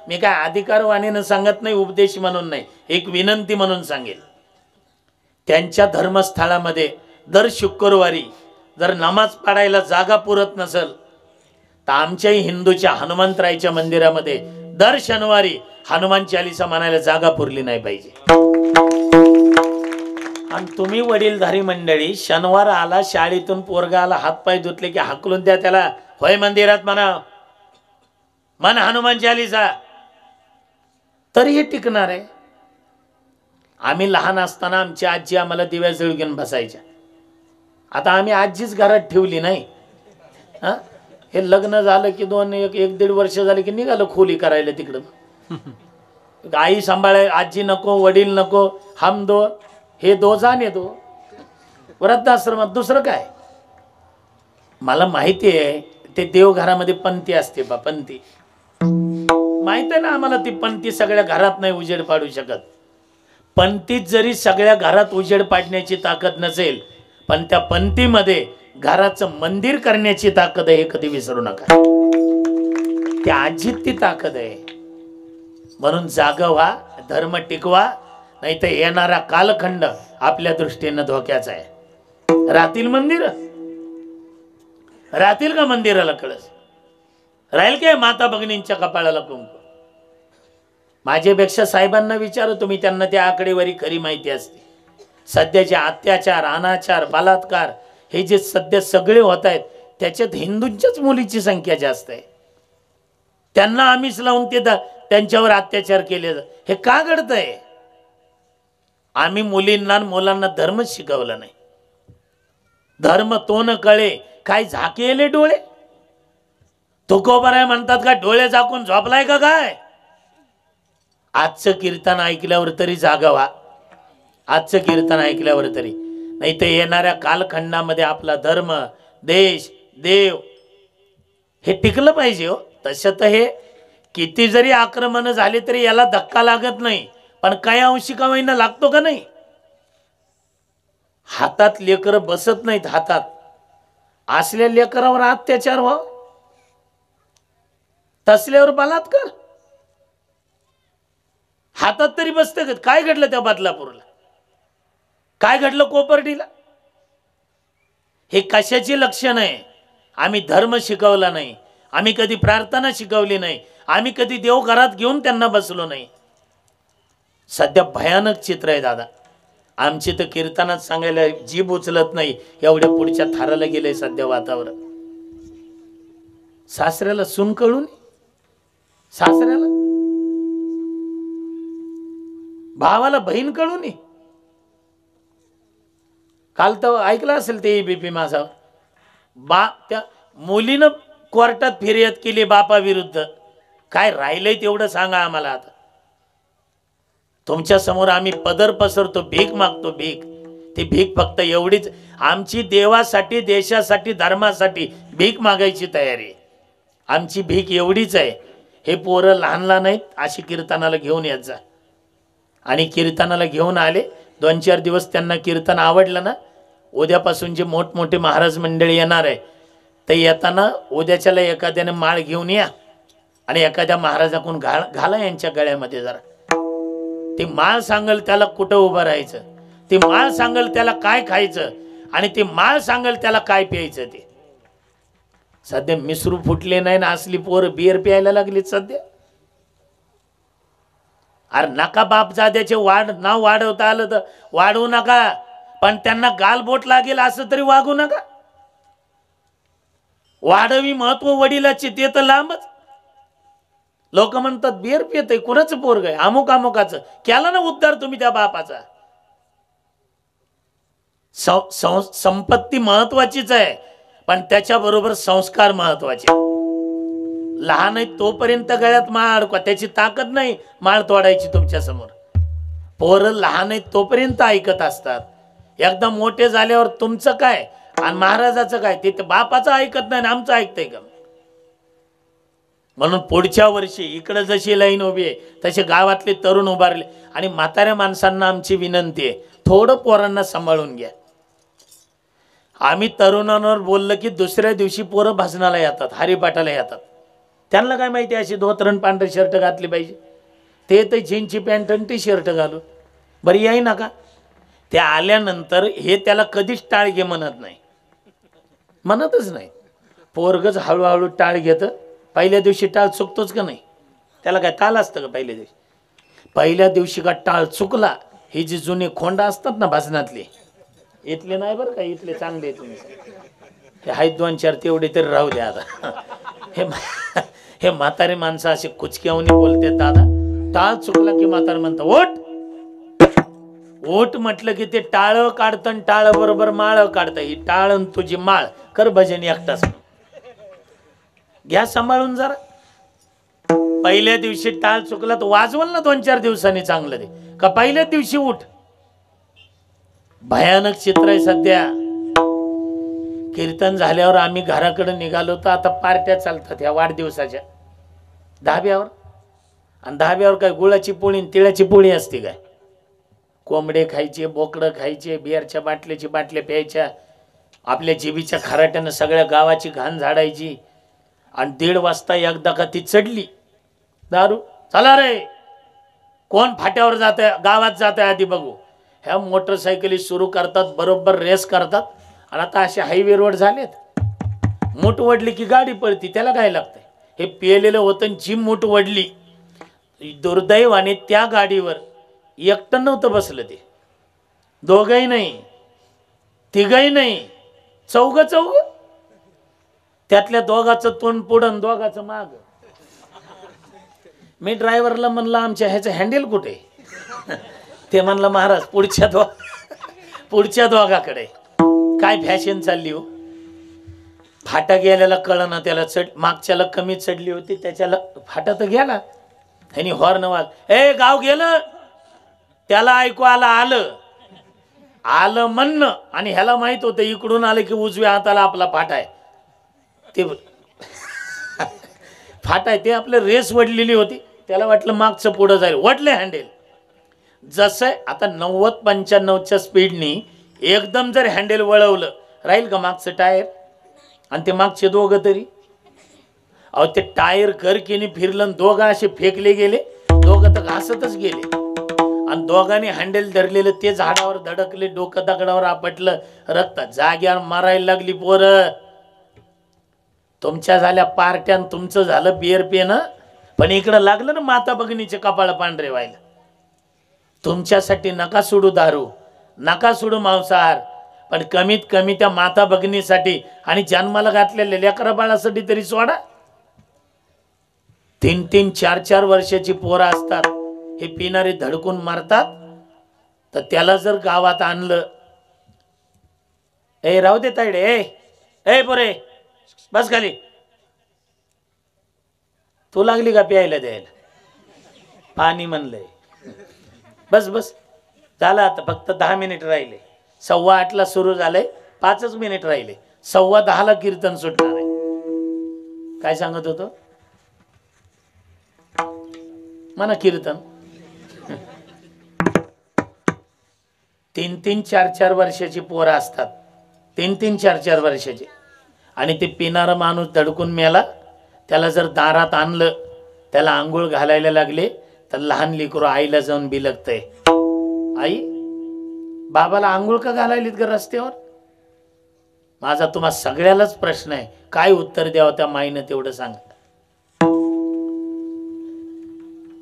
मी काय अधिकारवाणीनं सांगत नाही, उपदेश म्हणून नाही, एक विनंती म्हणून सांगेल. त्यांच्या धर्मस्थळामध्ये दर शुक्रवारी जर नमाज पडायला जागा पुरत नसेल तर आमच्याही हिंदूच्या हनुमंतरायच्या मंदिरामध्ये दर शनिवारी हनुमान चालीसा म्हणायला जागा पुरली नाही पाहिजे. आणि तुम्ही वडीलधारी मंडळी शनिवार आला, शाळेतून पोरगा आला, हातपाय धुतले की हाकलून द्या त्याला, होय मंदिरात मन हनुमान चालीसा, तर हे टिकणार आहे. आम्ही लहान असताना आमची आजी आम्हाला दिव्या जळू घेऊन बसायच्या. आता आम्ही आजीच घरात ठेवली नाही. हे लग्न झालं की 1-1.5 वर्ष झाले की निघालं खोली करायला तिकडं. आई सांभाळे, आजी नको, वडील नको, हम दो, हे दो जाणे दो, वृद्धाश्रमात दुसरं काय. मला माहिती आहे ते देवघरामध्ये पंथी असते बा, पंथी माहित आहे ना आम्हाला. ती पंथी सगळ्या घरात नाही उजेड पाडू शकत. पंथीत जरी सगळ्या घरात उजेड पाडण्याची ताकद नसेल, पण त्या पंथीमध्ये घराचं मंदिर करण्याची ताकद आहे, हे कधी विसरू नका. त्या आजीत ती ताकद आहे. म्हणून जागा व्हा, धर्म टिकवा, नाही तर येणारा कालखंड आपल्या दृष्टीनं धोक्याचा आहे. राहतील का मंदिराला कळस? राहील काय माता भगिनींच्या कपाळाला कुंकू? माझ्यापेक्षा साहेबांना विचारा तुम्ही, त्यांना त्या आकडेवारी खरी माहिती असते. सध्याचे अत्याचार, अनाचार, बलात्कार हे जे सध्या सगळे होत आहेत त्याच्यात हिंदूंच्याच मुलीची संख्या जास्त आहे. त्यांना आमिष लावून ते त्यांच्यावर अत्याचार केले. हे का घडतंय? आम्ही मुलांना धर्मच शिकवला नाही. धर्म तो न कळे काय झाकेले डोळे. तुकोबाराय म्हणतात का डोळे झाकून झोपलाय का काय? आजचं कीर्तन ऐकल्यावर तरी जागा व्हा. आजचं कीर्तन ऐकल्यावर तरी, नाही तर येणाऱ्या कालखंडामध्ये आपला धर्म, देश, देव हे टिकलं पाहिजे हो. तसं तर हे किती जरी आक्रमण झाले तरी याला धक्का लागत नाही, पण काही अंशी का महिना लागतो का नाही? हातात लेकर बसत नाहीत. हातात असल्या लेकरावर अत्याचार व्हाव, तसल्यावर बलात्कार. हातात तरी बसते. काय घडलं त्या बदलापूरला? काय घडलं कोपर्डीला? हे कशाची लक्षण आहे? आम्ही धर्म शिकवला नाही, आम्ही कधी प्रार्थना शिकवली नाही, आम्ही कधी देव घरात घेऊन त्यांना बसलो नाही. सध्या भयानक चित्र आहे दादा. आमची तर कीर्तनात सांगायला जीभ उचलत नाही, एवढ्या पुढच्या थाराला गेलंय सध्या वातावरण. सासऱ्याला सून कळून, सासऱ्याला भावाला बहीण कळून. काल तर ऐकलं असेल ते बीपी माझा त्या मुलीनं कोर्टात फिर्याद केली बापाविरुद्ध. काय राहिलंय तेवढं सांगा आम्हाला. आता तुमच्या समोर आम्ही पदर पसरतो, भीक मागतो, भीक. ती भीक फक्त एवढीच, आमची देवासाठी, देशासाठी, धर्मासाठी भीक मागायची तयारी. आमची भीक एवढीच आहे. हे पोरं लहान लहान आहेत, अशी कीर्तनाला घेऊन येत जा. आणि कीर्तनाला घेऊन आले, 2-4 दिवस त्यांना कीर्तन आवडलं ना, उद्यापासून जे मोठमोठे महाराज मंडळी येणार आहे ते येताना उद्याच्याला एखाद्याने माळ घेऊन या आणि एखाद्या महाराजाकडून घाला यांच्या गळ्यामध्ये जरा. ती माळ सांगल त्याला कुठं उभं राहायचं, ती माळ सांगल त्याला काय खायचं, आणि ती माळ सांगल त्याला काय प्यायचं. ते सध्या मिसरू फुटले नाही ना, असली पोरं बियर प्यायला लागलीत सध्या. अरे नका बापजाद्याचे नाव वाढवता आलं तर वाढवू नका, पण त्यांना गालबोट लागेल असं तरी वागू नका. वाढवी महत्व वडिलाचे ते तर लांबच. लोक म्हणतात बिअर पियतय, कुणाचं पोरग आहे, अमुक अमुकाचं. केला ना उद्धार तुम्ही त्या बापाचा. संपत्ती महत्वाचीच आहे, पण त्याच्याबरोबर संस्कार महत्वाचे. लहान आहे तोपर्यंत गळ्यात माळ अडकवा, त्याची ताकद नाही माळ तोडायची तुमच्या समोर. पोरं लहान आहेत तोपर्यंत ऐकत असतात. एकदा मोठे झाल्यावर तुमचं काय आणि महाराजाचं काय, ते बापाचं ऐकत नाही, आमचं ऐकतंय का? म्हणून पुढच्या वर्षी इकडे जशी लाईन उभी आहे तसे गावातले तरुण उभारले. आणि म्हाताऱ्या माणसांना आमची विनंती आहे, थोडं पोरांना सांभाळून घ्या. आम्ही तरुणांवर बोललं की दुसऱ्या दिवशी पोरं भजनाला येतात, हरिपाठाला येतात. त्यांना काय माहिती अशी धोतरण पांढरे शर्ट घातली पाहिजे, ते तर जीनची पॅन्ट आणि टी शर्ट घालून बरी याय नका. ते आल्यानंतर हे त्याला कधीच टाळ घे म्हणत नाही, म्हणतच नाही. पोरगच हळूहळू टाळ घेतं. पहिल्या दिवशी टाळ चुकतोच का नाही? त्याला काय ताल असतं का पहिल्या दिवशी? पहिल्या दिवशी का टाळ चुकला, ही जी जुनी खोंडा असतात ना भजनातली, इथले नाही बरं का, इथले चांगले तुम्ही हे आहेत 2-4 तेवढे तरी राहू द्या आता. हे म्हातारे माणसं असे कुचक्यावनी बोलते. दादा टाळ चुकला की म्हातारे म्हणतात ओट ओट. म्हटलं की ते टाळ काढतं, टाळ बरोबर माळ काढतं. ही टाळ तुझी माळ कर भजन एकटाच. घ्या सांभाळून जरा. पहिल्या दिवशी टाळ चुकला तर वाजवल ना 2-4 दिवसांनी चांगलं ते का पहिल्याच दिवशी उठ. भयानक चित्र आहे सध्या. कीर्तन झाल्यावर आम्ही घराकडे निघालो तर आता पार्ट्या चालतात ह्या वाढदिवसाच्या धाब्यावर. आणि धाब्यावर काय गुळाची पोळी तिळाची पोळी असते काय? कोंबडे खायचे, बोकडं खायचे, बिअरच्या बाटल्याची बाटल्या प्यायच्या, आपल्या जिबीच्या खराट्यानं सगळ्या गावाची घाण झाडायची. आणि 1:30 वाजता एकदा का ती चढली दारू, चला रे कोण फाट्यावर जात आहे, गावात जात आहे आधी बघू. ह्या मोटरसायकली सुरू करतात, बरोबर रेस करतात. आणि आता असे हायवे रोड झालेत, मूठ वडली की गाडी पळती, त्याला काय लागतंय? हे पिलेलं होतं, जी मूठ वडली. दुर्दैवाने त्या गाडीवर एकटं नव्हतं बसलं, ते दोघंही नाही, तिघही नाही, चौघ. त्यातल्या दोघाचं तोंड पुढं, दोघाचं माग. मी ड्रायव्हरला म्हणलं आमच्या ह्याचं हँडल कुठे? ते म्हणलं महाराज पुढच्या दोघाकडे. काय फॅशन चालली हो. फाटा गेल्याला कळना त्याला. मागच्याला कमी चढली होती, त्याच्याला फाटा तर गेला. ह्यानी हॉर्न वाज, ए गाव गेलं, त्याला ऐकू आलं म्हणणं. आणि ह्याला माहित होतं इकडून आलं की उजव्या हाताला आपला फाटा आहे. ते फाटा आहे ते आपलं रेस वडलेली होती, त्याला वाटलं मागचं पुढं जाईल, वडले हँडेल. जसं आता 90-95च्या स्पीडनी एकदम जर हँडेल वळवलं, राहील का मागचं टायर? आणि ते मागचे दोघं तरी, अहो ते टायर करकीने फिरलं, दोघं असे फेकले गेले, दोघं तर घासतच गेले. आणि दोघांनी हँडेल धरलेलं ते झाडावर धडकले, डोकं दगडावर आपटलं, रक्त जाग्यावर मारायला लागली पोरं. तुमच्या झाल्या पार्ट्यान, तुमचं झालं बिअर पेनं, पण इकडं लागलं ना माता भगिनीचे कपाळ पांढरे व्हायला. तुमच्यासाठी नका सोडू दारू, नका सोडू मांसाहार, पण कमीत कमी त्या माता भगिनीसाठी आणि जन्माला घातलेल्या लेकरा बाळासाठी तरी सोडा. 3-3, 4-4 वर्षाची पोरं असतात, हे पिणारे धडकून मारतात. तर त्याला जर गावात आणलं, ए राहू दे तायडे, ए पोरे बस खाली, तू लागली का प्यायला द्यायला? पाणी म्हणलंय, बस झालं. आता फक्त 10 मिनिट राहिले. 8:15 सुरू झालंय, 5 मिनिट राहिले. 10:15 कीर्तन सुटणार आहे. काय सांगत होतो म्हणा? कीर्तन 3-3, 4-4 वर्षाची पोरं असतात, 3-3, 4-4 वर्षाची. आणि ते पिणारा माणूस धडकून मेला, त्याला जर दारात आणलं, त्याला आंघोळ घालायला लागले, तर लहान लेकरू आईला जाऊन बिलगतंय, आई बाबाला आंघोळ का घालायलीत ग रस्त्यावर? माझा तुम्हा सगळ्यालाच प्रश्न आहे, काय उत्तर द्यावं त्या माईनं तेवढं सांगा.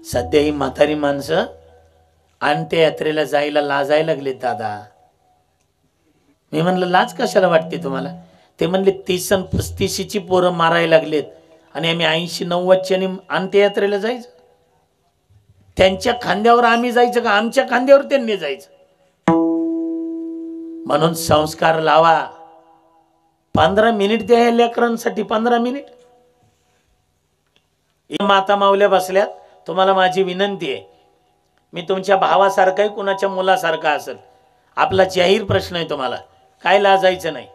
सध्या ही म्हातारी माणसं अंत्ययात्रेला जायला लाजायला लागलेत दादा. मी म्हणलं लाज कशाला वाटते तुम्हाला? ते म्हणले 30 आणि 35ची पोरं मारायला लागलेत, आणि आम्ही 80-90च्या अंत्ययात्रेला जायचं? त्यांच्या खांद्यावर आम्ही जायचं का आमच्या खांद्यावर त्यांनी जायचं? म्हणून संस्कार लावा. 15 मिनिट द्या या लेकरांसाठी. 15 मिनिट. माता माऊल्या बसल्यात. तुम्हाला माझी विनंती आहे, मी तुमच्या भावासारखा आहे, कुणाच्या मुलासारखा असेल. आपला जाहीर प्रश्न आहे तुम्हाला, काय लाजायचं नाही.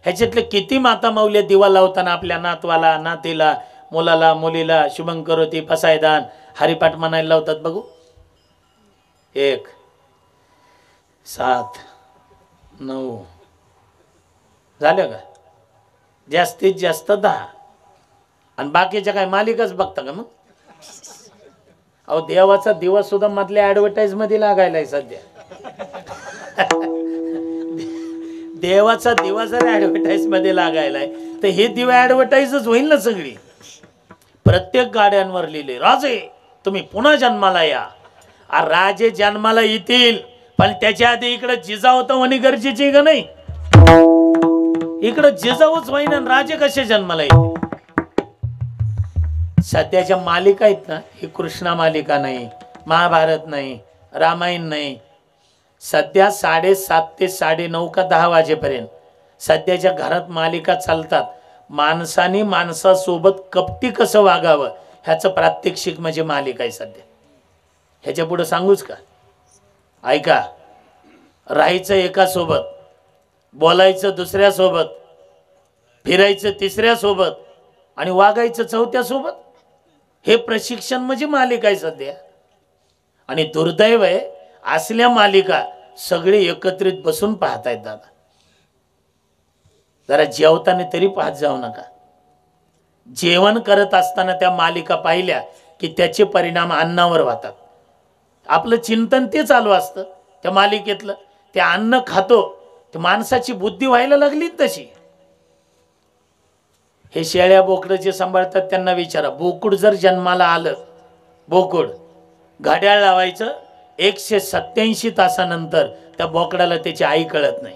ह्याच्यातले किती माता माऊल्या दिवा लावताना आपल्या नातवाला, नातीला, मुलाला, मुलीला शुभंकरोती, फसायदान, हरिपाठ म्हणायला लावतात बघू. 1 7 9 झालं का? जास्तीत जास्त 10. आणि बाकीच्या काय मालिकाच बघता का मग? अहो देवाचा दिवा सुद्धा मधल्या ऍडव्हर्टाईज मध्ये लागायलाय सध्या. देवाचा दिवा जर ऍडव्हर्टाईज मध्ये लागायलाय तर हे दिवा ऍडव्हर्टाईजच होईल ना सगळी. प्रत्येक गाड्यांवर लिहिले, राजे तुम्ही पुन्हा जन्माला या. राजे जन्माला येतील, पण त्याच्या आधी इकडे जिजाऊ होणे गरजेचे का नाही? इकडे जिजाऊच होईना, राजे कसे जन्माला येतील? सध्याच्या मालिका आहेत ना, ही कृष्णा मालिका नाही, महाभारत नाही, रामायण नाही. सध्या 7:30 ते 9:30 का 10 वाजेपर्यंत सध्याच्या घरात मालिका चालतात. माणसाने माणसासोबत कपटी कसं वागावं ह्याचं प्रात्यक्षिक म्हणजे मालिका आहे सध्या. ह्याच्या पुढे सांगूच का? ऐका, राहायचं एका सोबत, बोलायचं दुसऱ्या सोबत, फिरायचं तिसऱ्या सोबत आणि वागायचं चौथ्या सोबत. हे प्रशिक्षण म्हणजे मालिका आहे सध्या. आणि दुर्दैव आहे, असल्या मालिका सगळे एकत्रित बसून पाहतायत. दादा जरा जेवताना तरी पाहत जाऊ नका. जेवण करत असताना त्या मालिका पाहिल्या की त्याचे परिणाम अन्नावर होतात. आपलं चिंतन ते चालू असतं त्या मालिकेतलं. ते अन्न खातो ते माणसाची बुद्धी व्हायला लागली तशी. हे शेळ्या बोकडं जे सांभाळतात त्यांना विचारा, बोकुड जर जन्माला आलं, बोकुड घड्याळ लावायचं, 187 तासानंतर त्या बोकडाला त्याची आई कळत नाही.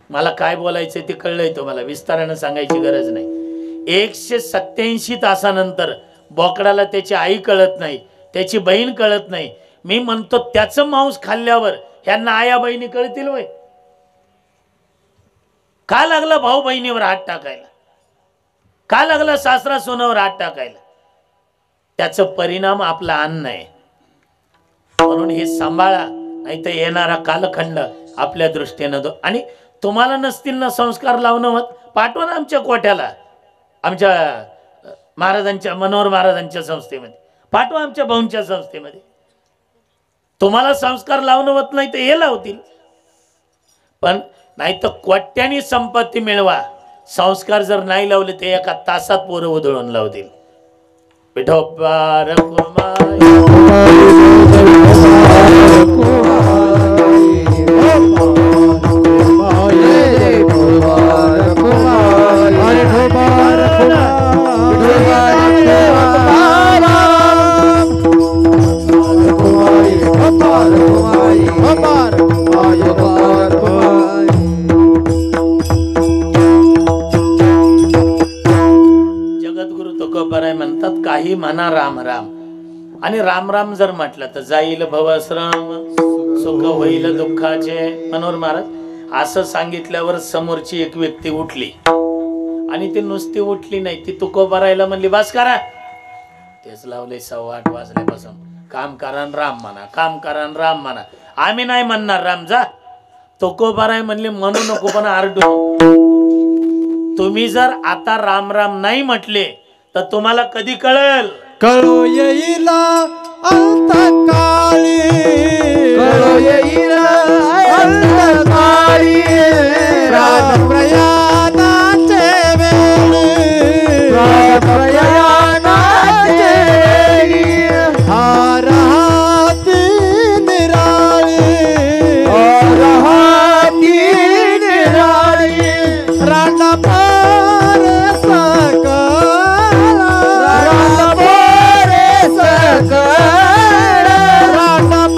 मला काय बोलायचं ते कळलंय तुम्हाला, विस्तारानं सांगायची गरज नाही. 187 तासानंतर बोकडाला त्याची आई कळत नाही, त्याची बहीण कळत नाही. मी म्हणतो त्याचं मांस खाल्ल्यावर ह्यांना आया बहिणी कळतील वय? का लागला भाऊ बहिणीवर हात टाकायला? का लागला सासरा सोनावर हात टाकायला? त्याचं परिणाम आपला अन्न आहे. म्हणून हे सांभाळा, नाही तर येणारा कालखंड आपल्या दृष्टीनं आणि तुम्हाला नसतील ना संस्कार लावणं होत, पाठवा ना आमच्या कोठ्याला, आमच्या महाराजांच्या, मनोहर महाराजांच्या संस्थेमध्ये पाठवा, आमच्या भाऊंच्या संस्थेमध्ये. तुम्हाला संस्कार लावणं होत नाही तर हे लावतील. पण नाही तर कोट्यानी संपत्ती मिळवा, संस्कार जर नाही लावले तर एका तासात पोरं उधळून लावतील. विठोबा रखुमाई म्हणतात, काही म्हणा राम राम. आणि राम राम जर म्हटलं तर जाईल भवश्रम, सुख होईल दुःखाचे. मनोहर महाराज असं सांगितल्यावर समोरची एक व्यक्ती उठली आणि ती नुसती उठली नाही, ती तुकोबारायला म्हणली बस करा. तेच लावले 8:15 वाजल्यापासून, काम करा राम म्हणा, काम करा राम म्हणा. आम्ही नाही म्हणणार राम, जा. तुकोबाराय म्हणले म्हणू नको पण आरडू. तुम्ही जर आता राम राम नाही म्हटले तर तुम्हाला कधी कळेल? कळो येईल अंतकाळी, कळो येईल अंतकाळी, प्राण प्रयाणाचे वेळी, प्राण प्रयाणाचे वेळी, हार हाती निराळी, हार हाती निराळी, रान पार सका रान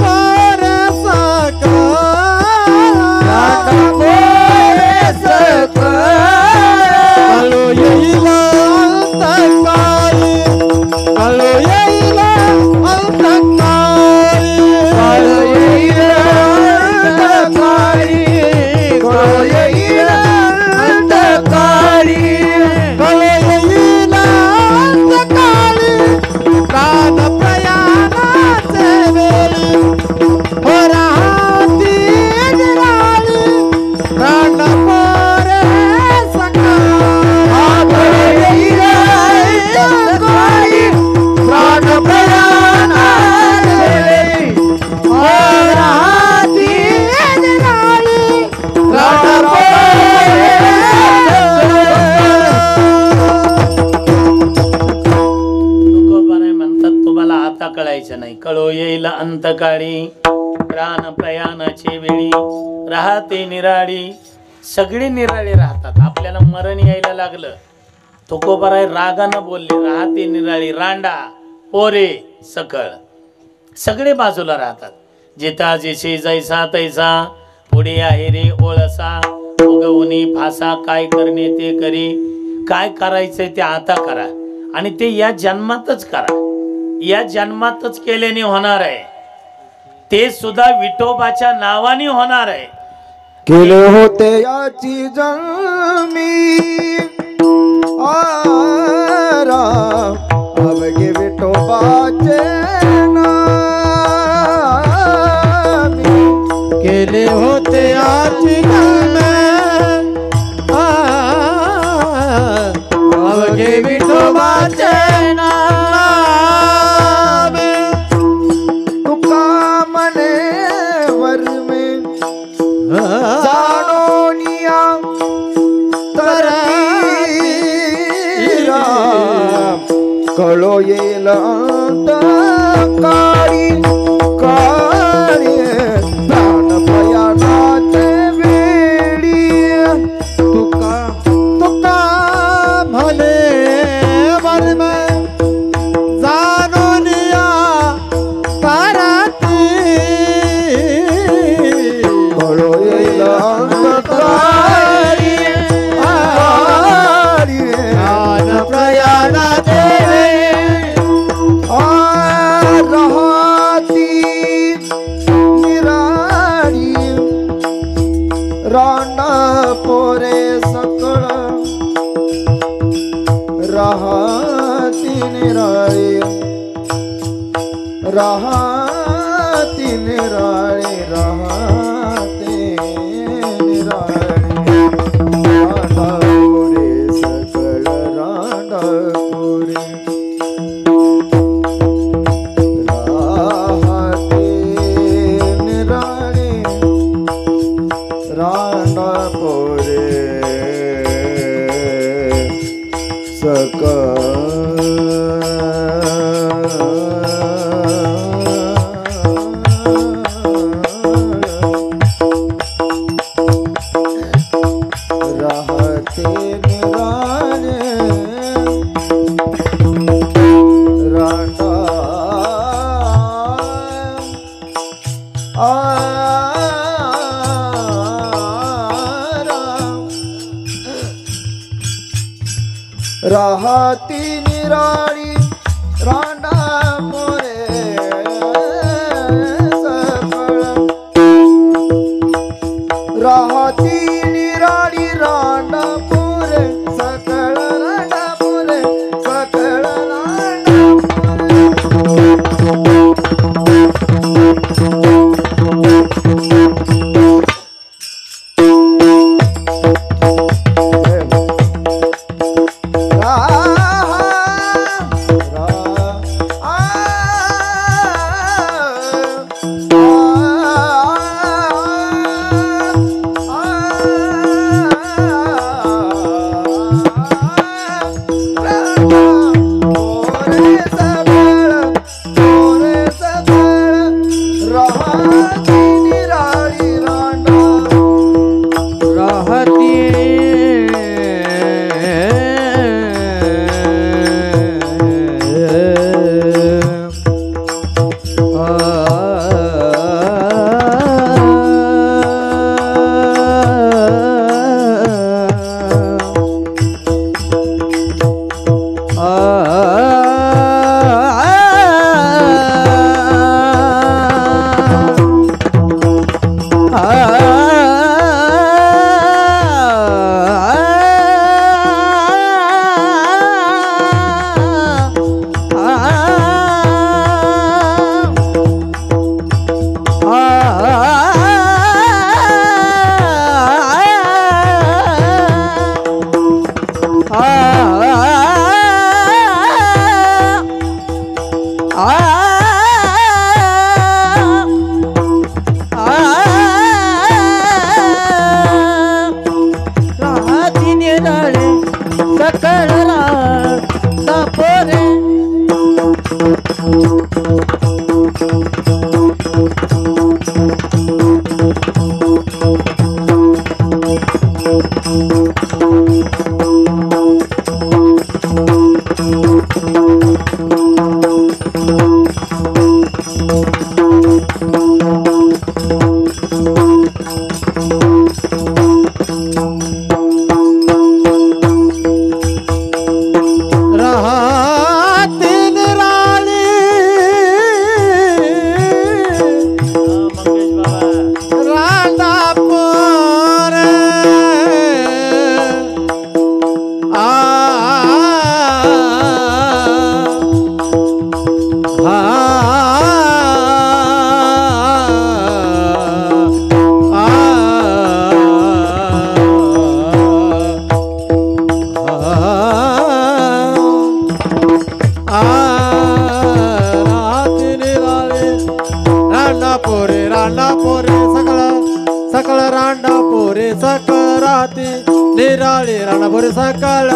अंतकाळी प्राण प्रयाणाचे वेळी राहते निराळी. सगळी निराळी राहतात. आपल्याला मरण यायला लागलं, तुकोबाराय रागानं बोलले, राहते निराळी रांडा पोरे सकळ, सगळे बाजूला राहतात. जिता जेसे जैसा तैसा पुढे आहे रे ओळसा. उगवणी फासा काय करणे ते करी. काय करायचंय ते आता करा आणि ते या जन्मातच करा. या जन्मातच केल्याने होणार आहे. ते सुद्धा विठोबाच्या नावाने होणार आहे. केले होते याची जन्मी आरा अवघे विठोबाचे नामी. केले होते आची अवघे विठोबाचे नाम. तुका मने वर में जाणोनिया तरतीरा कळो येईल अंतकाळी काळी प्राण प्रयाणाचे वेळी. तुका तुका म्हणे वर्म जाणून या ताराती. कळो येईल अंतकाळी काळी ज्ञान प्रयाणाचे राहती निराळी रांडा पोरे सकळ. राहती निराळी राहती निराळी राहते निराळी रांडा पोरे सकळ रांडा पोरे राहते निराळी रांडा पोरे राहते निराळे रांडा राहती निराळी रांडा मोरे सकळ. राहती निराळी रांडा मोरे सकळ रांडा मोरे सकळ रांडा पोरे सकळ सकळ रांडा पोरे सकळ राती निराळी राणा पोरे सकळ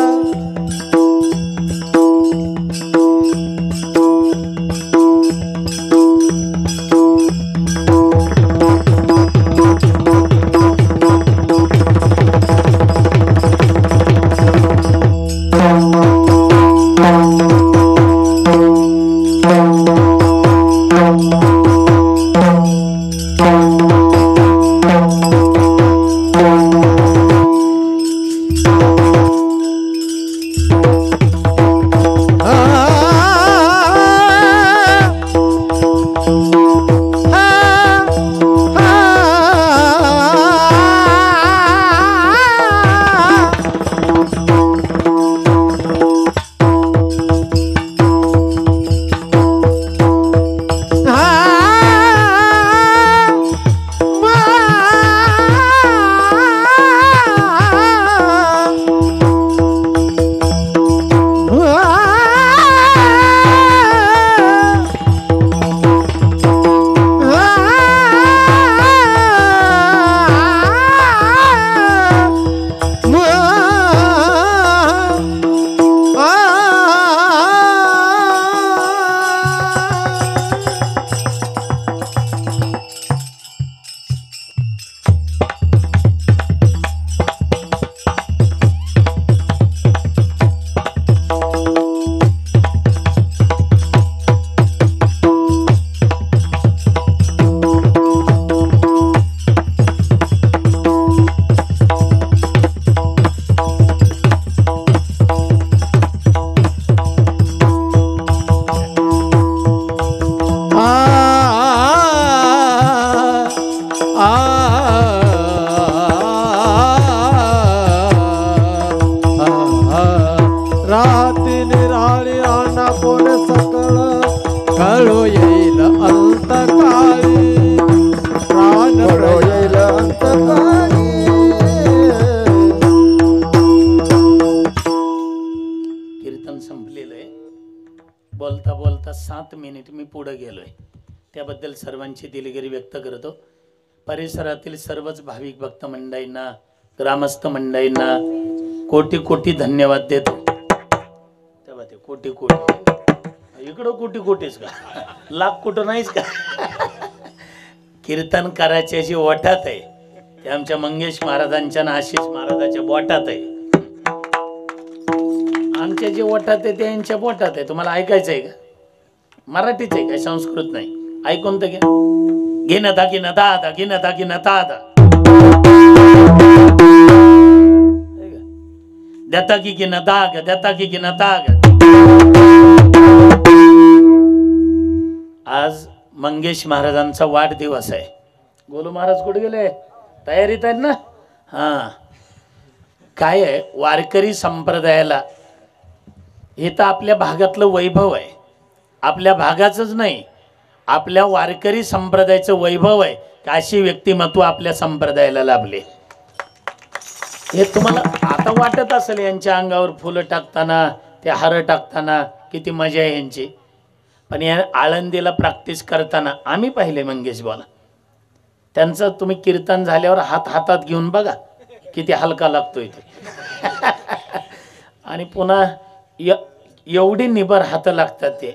राती निराळी राणा पोरे सकळ कळो येईल अंत काळी प्राण कळो येईल अंतकाळी. कीर्तन संपलेलं आहे. बोलता बोलता 7 मिनिट मी पुढे गेलोय. त्याबद्दल सर्वांची दिलगिरी व्यक्त करतो. परिसरातील सर्वच भाविक भक्त मंडळींना, ग्रामस्थ मंडळींना कोटी कोटी धन्यवाद देतो. तेव्हा ते कोटी कोटी इकडं कोटी कोटीच का, लाख कुठं नाहीच का. कीर्तन करायची जी ओठात आहे ते आमच्या मंगेश महाराजांच्या आणि आशिष महाराजांच्या बोटात आहे. आमच्या जे ओठात आहे ते यांच्या बोटात आहे. तुम्हाला ऐकायचं आहे का? मराठीच आहे काय, संस्कृत नाही. ऐकून तर घ्या. घेणं दागिनं दादा, घेणं दागिनं दादा, देता की घेणं दाग, देता की घेणं दाग. आज मंगेश महाराजांचा वाढदिवस आहे. गोलू महाराज कुठे गेले? तयारीत आहेत ना? हा, काय आहे, वारकरी संप्रदायाला हे तर आपल्या भागातलं वैभव आहे. आपल्या भागाचंच नाही, आपल्या वारकरी संप्रदायाचं वैभव आहे की अशी व्यक्तिमत्व आपल्या संप्रदायाला लाभले. हे तुम्हाला आता वाटत असेल यांच्या अंगावर फुलं टाकताना, ते हार टाकताना किती मजा आहे यांची. पण या आळंदीला प्रॅक्टिस करताना आम्ही पाहिले मंगेश बोला. त्यांचं तुम्ही कीर्तन झाल्यावर हात हातात घेऊन बघा किती हलका लागतोय ते. आणि पुन्हा एवढी निबर हात लागतात ते.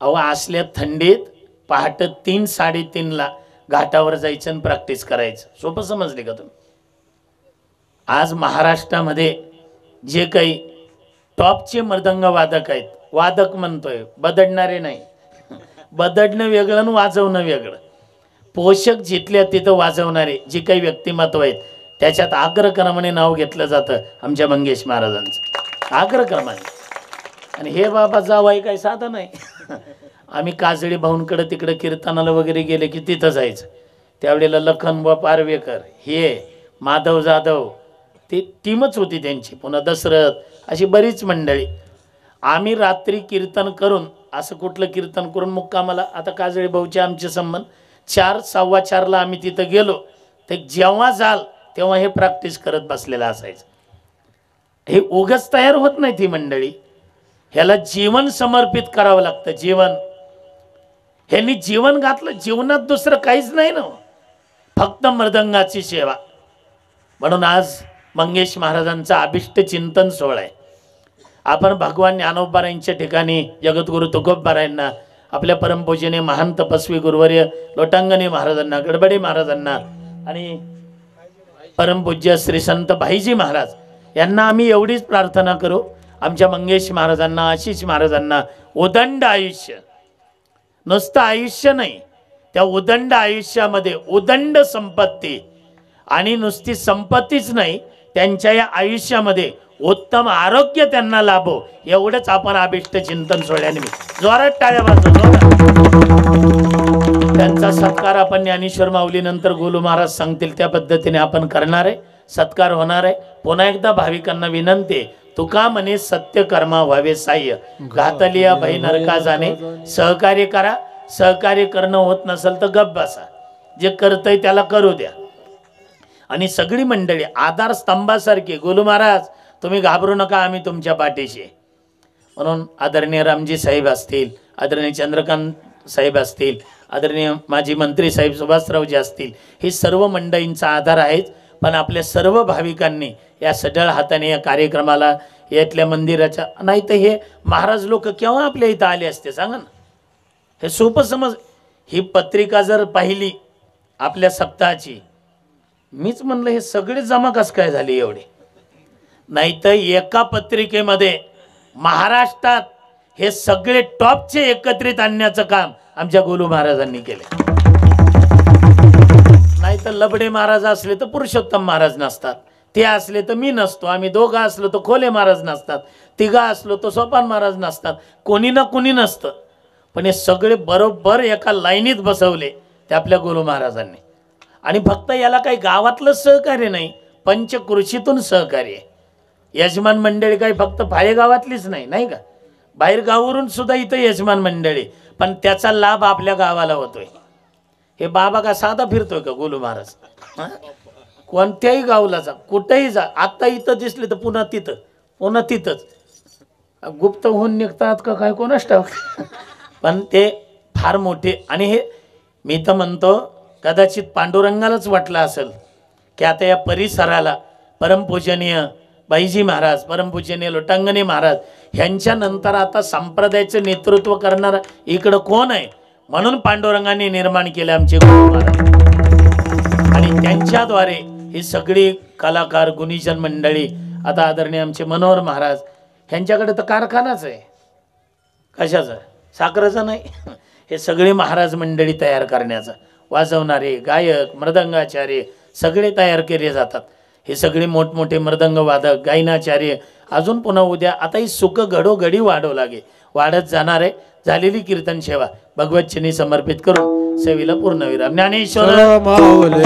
अहो, असल्या थंडीत पहाटे 3-3:30ला घाटावर जायचं आणि प्रॅक्टिस करायचं. सोपं समजले का तुम्ही? आज महाराष्ट्रामध्ये जे काही टॉपचे मृदंग वादक आहेत, वादक म्हणतोय, बदडणारे नाही. बदडणं वेगळं आणि वाजवणं वेगळं. पोषक जिथल्या तिथं वाजवणारे जे काही व्यक्तिमत्व आहेत त्याच्यात अग्रक्रमाने नाव घेतलं जातं आमच्या मंगेश महाराजांचं, अग्रक्रमाने. आणि हे बाबा जावाई काही साधं नाही. आम्ही काजळी भाऊंकडे तिकडे कीर्तनाला वगैरे गेले की तिथं जायचं. त्यावेळेला लखनबा पारवेकर, हे माधव जाधव, ती टीमच होती त्यांची. पुन्हा दशरथ, अशी बरीच मंडळी. आम्ही रात्री कीर्तन करून, असं कुठलं कीर्तन करून मुक्कामाला, आता काजळी भाऊचे आमचे संबंध, 4-4:15ला आम्ही तिथं गेलो. ते जेव्हा जाल तेव्हा हे प्रॅक्टिस करत बसलेलं असायचं. हे उगाच तयार होत नाही ती मंडळी. ह्याला जीवन समर्पित करावं लागतं. जीवन, ह्यांनी जीवन घातलं. जीवनात दुसरं काहीच नाही ना. फक्त मृदंगाची सेवा. म्हणून आज मंगेश महाराजांचा अभिष्ट चिंतन सोहळा आहे. आपण भगवान ज्ञानोबारायांच्या ठिकाणी जगद्गुरु तुकोबारायांना, आपल्या परमपूजनीय महान तपस्वी गुरुवर्य लोटांगणे महाराजांना, गडबडे महाराजांना आणि परमपूज्य श्री संत भाईजी महाराज यांना आम्ही एवढीच प्रार्थना करू, आमच्या मंगेश महाराजांना, आशिष महाराजांना उदंड आयुष्य, नुसतं आयुष्य नाही, त्या उदंड आयुष्यामध्ये उदंड संपत्ती, आणि नुसती संपत्तीच नाही, त्यांच्या या आयुष्यामध्ये उत्तम आरोग्य त्यांना लाभो, एवढंच आपण अभिष्ट चिंतन सोहळ्यानिमित्त जोरात टाळ्या वाजवू. त्यांचा सत्कार आपण ज्ञानेश्वर माऊलीनंतर गोलू महाराज सांगतील त्या पद्धतीने आपण करणार आहे. सत्कार होणार आहे. पुन्हा एकदा भाविकांना विनंती, तुका म्हणे सत्य कर्मा व्हावे साह्य, घातलिया भई नरका जाणे. सहकार्य करा. सहकार्य करणं होत नसेल तर गप्प बसा. जे करतंय त्याला करू द्या. आणि सगळी मंडळी आधार स्तंभासारखी, गोलू महाराज तुम्ही घाबरू नका, आम्ही तुमच्या पाठीशी. म्हणून आदरणीय रामजी साहेब असतील, आदरणीय चंद्रकांत साहेब असतील, आदरणीय माजी मंत्री साहेब सुभाषरावजी असतील, ही सर्व मंडळींचा आधार आहेच. पण आपल्या सर्व भाविकांनी या सढळ हाताने या कार्यक्रमाला, यातल्या मंदिराच्या, नाही तर हे महाराज लोक केव्हा आपल्या इथं आले असते सांगा ना. हे सोपं समज. ही पत्रिका जर पाहिली आपल्या सप्ताहाची, मीच म्हणलं हे सगळे जमा कस काय झाले एवढे. नाही तर एका पत्रिकेमध्ये महाराष्ट्रात हे सगळे टॉपचे एकत्रित आणण्याचं काम आमच्या गोलू महाराजांनी केले. नाही तर लबडे महाराज असले तर पुरुषोत्तम महाराज नसतात, ते असले तर मी नसतो, आम्ही दोघं असलो तर खोले महाराज नसतात, तिघा असलो तर सोपान महाराज नसतात, कोणी ना कोणी नसतं. पण हे सगळे बरोबर एका लाईनीत बसवले ते आपल्या गोलू महाराजांनी. आणि फक्त याला काही गावातलं सहकार्य नाही, पंचकृषीतून सहकार्य. यजमान मंडळी काही फक्त फाळे गावातलीच नाही, नाही का, बाहेर गावावरून सुद्धा इथं यजमान मंडळी. पण त्याचा लाभ आपल्या गावाला होतोय. हे बाबा का साधा फिरतोय का गोलू महाराज? कोणत्याही गावला जा, कुठेही जा, आता इथं दिसले तर पुन्हा तिथं, पुन्हा तिथंच. गुप्त होऊन निघतात का काय कोणाच ठाऊक. पण ते फार मोठे. आणि हे मी तर म्हणतो कदाचित पांडुरंगालाच वाटलं असेल की आता या परिसराला परमपूजनीय बाईजी महाराज, परमपूजनीय लोटांगणे महाराज ह्यांच्यानंतर आता संप्रदायाचं नेतृत्व करणारा इकडं कोण आहे, म्हणून पांडुरंगाने निर्माण केले आमचे गुरु महाराज. आणि त्यांच्याद्वारे ही सगळी कलाकार गुणीजन मंडळी, आता आदरणीय आमचे मनोहर महाराज ह्यांच्याकडे तर कारखानाच आहे. कशाचा? साखरेचा नाही. हे सगळे महाराज मंडळी तयार करण्याचं, वाजवणारे गायक, मृदंगाचार्य सगळे तयार केले जातात. हे सगळे मोठमोठे मृदंग वादक, गायनाचार्य, अजून पुन्हा उद्या आता ही सुख घडोघडी वाढव लागे, वाढत जाणार आहे. झालेली कीर्तन सेवा भगवत चरणी समर्पित करून सेवेला पूर्णविराम. ज्ञानेश्वर माऊली